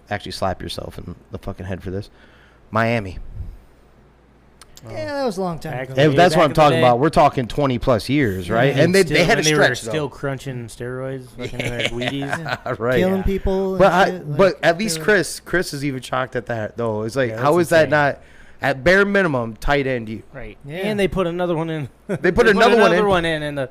actually slap yourself in the fucking head for this. Miami. Yeah, that was a long time ago. That's what I'm talking about. We're talking 20+ years, right? And they had a stretch. They were still crunching steroids, fucking their Wheaties. Right. Killing people. But at least Chris is even shocked at that, though. It's like, how is that not, at bare minimum, tight end you? Right. Yeah. And they put another one in. They put another one in the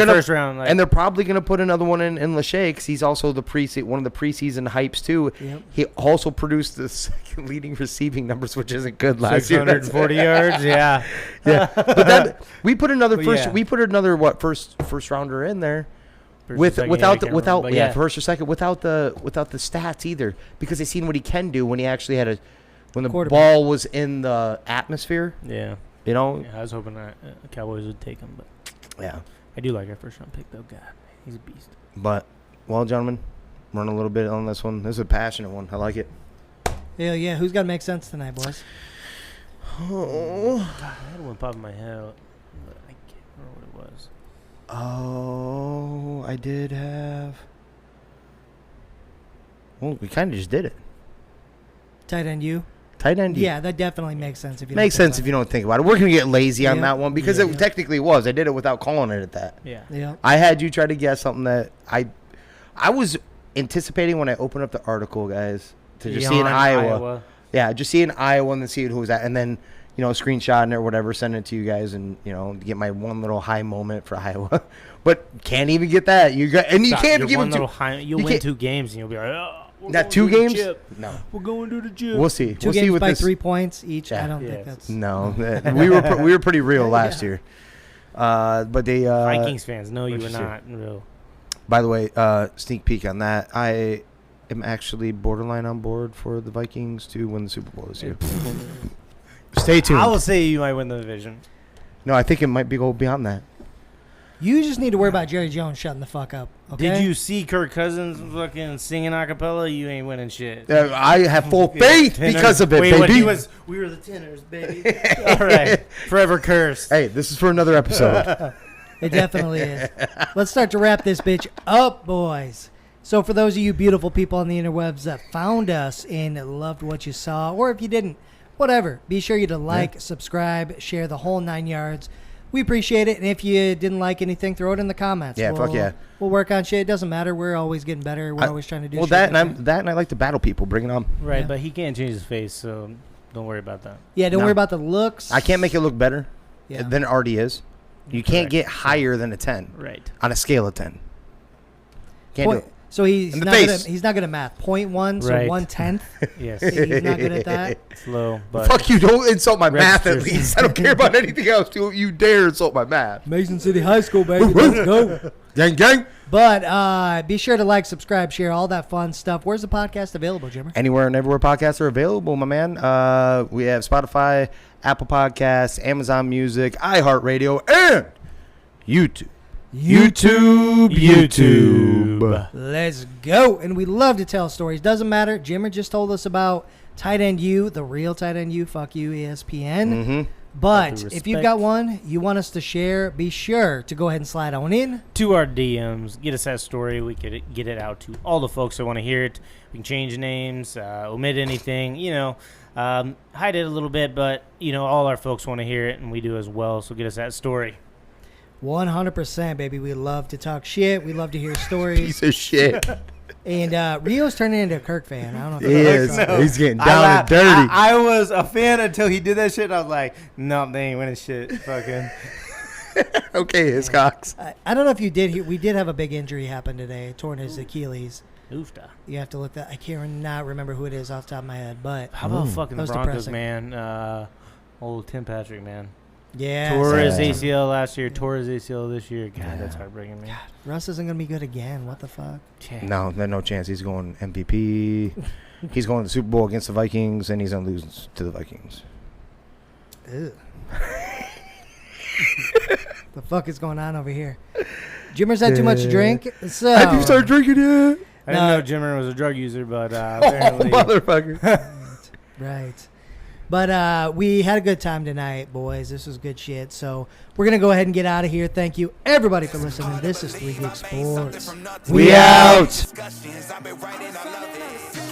first round. And they're probably going to put another one in Lachey, because he's also one of the preseason hypes, too. Yep. He also produced the second leading receiving numbers, which isn't good last year. 640 yards, yeah. Yeah. But then we put another Well, first rounder in there. First or Second, without the stats either, because they seen what he can do when he actually when the ball was in the atmosphere. Yeah. You know? Yeah, I was hoping that Cowboys would take him, but yeah. I do like our first round pick, though. God, he's a beast. But, well, gentlemen, run a little bit on this one. This is a passionate one. I like it. Hell yeah. Who's got to make sense tonight, boys? Oh. God, I had top of my head. But I can't remember what it was. Oh, I did have. Well, we kind of just did it. Tight end you? Tight end. Yeah, that definitely makes sense. If you Makes sense if you don't think about it. We're gonna get lazy on Yeah. that one because it technically was. I did it without calling it at that. Yeah. Yeah. I had you try to guess something that I was anticipating when I opened up the article, guys, to just see in Iowa. Yeah, just see in Iowa and then see who was at, and then screenshotting it or whatever, send it to you guys, and get my one little high moment for Iowa. But can't even get that. You can't give them two. You'll win 2 games and you'll be like, oh. Not 2 games? No. We're going to the gym. We'll see. 2 we'll games see with by this. 3 points each. Yeah. I don't think that's No, we were pretty real last year. But they Vikings fans, no, you were not real. By the way, sneak peek on that. I am actually borderline on board for the Vikings to win the Super Bowl this year. Stay tuned. I will say you might win the division. No, I think it might go beyond that. You just need to worry about Jerry Jones shutting the fuck up. Okay? Did you see Kirk Cousins fucking singing a cappella? You ain't winning shit. I have full faith because of it, Wait, baby. what he was? We were the Tenors, baby. All right, forever cursed. Hey, this is for another episode. It definitely is. Let's start to wrap this bitch up, boys. So for those of you beautiful people on the interwebs that found us and loved what you saw, or if you didn't, whatever, be sure you to like, subscribe, share the whole 9 yards. We appreciate it. And if you didn't like anything, throw it in the comments. Yeah, fuck yeah. We'll work on shit. It doesn't matter. We're always getting better. We're always trying to do shit. That and I like to battle people. Bring it on. Right, Yeah. but he can't change his face, so don't worry about that. Yeah, don't No. worry about the looks. I can't make it look better Yeah. than it already is. You can't get higher than a 10 Right. on a scale of 10. Can't do it. So he's In the not face. he's not good at math. 0.1, so Right. 1/10. Yes. He's not good at that. Slow, but Fuck you! Don't insult my math. At Registers. least I don't care about anything else. You dare insult my math? Mason City High School, baby. Let's go. Gang, gang. But be sure to like, subscribe, share, all that fun stuff. Where's the podcast available, Jimmer? Anywhere and everywhere podcasts are available, my man. We have Spotify, Apple Podcasts, Amazon Music, iHeartRadio, and YouTube. YouTube. Let's go. And we love to tell stories. Doesn't matter. Jimmer just told us about Tight End U, the real Tight End U. Fuck you, ESPN. Mm-hmm. But With if you've respect. got one you want us to share, be sure to go ahead and slide on in. to our DMs, get us that story. We could get it out to all the folks that want to hear it. We can change names, omit anything, hide it a little bit, but all our folks want to hear it, and we do as well. So get us that story. 100%, baby. We love to talk shit. We love to hear stories. Piece of shit. And Rio's turning into a Kirk fan. I don't know if He you is. know. He's getting down and dirty. I was a fan until he did that shit. I was like, no, they ain't winning shit. Fucking. Okay, his cocks. I don't know if you did hear. We did have a big injury happen today. Torn his Achilles. Oofda. You have to look that. I cannot remember who it is off the top of my head, but How about fucking That was Broncos, depressing. man? Old Tim Patrick, man. yeah. Tore his Yeah. ACL last year, tore his ACL this year. God, that's heartbreaking, man. Russ isn't gonna be good again. What the fuck? Yeah. No, there's no chance. He's going MVP. He's going to the Super Bowl against the Vikings, and he's going to lose to the Vikings. Ew. The fuck is going on over here? Jimmer's had too much to drink. So Have you started drinking yet? I didn't No. know Jimmer was a drug user, but Oh, apparently. motherfucker. Right. But we had a good time tonight, boys. This was good shit. So we're going to go ahead and get out of here. Thank you, everybody, for listening. This is 3 Geek Sports. We out. Discussions, I've been writing, I love it.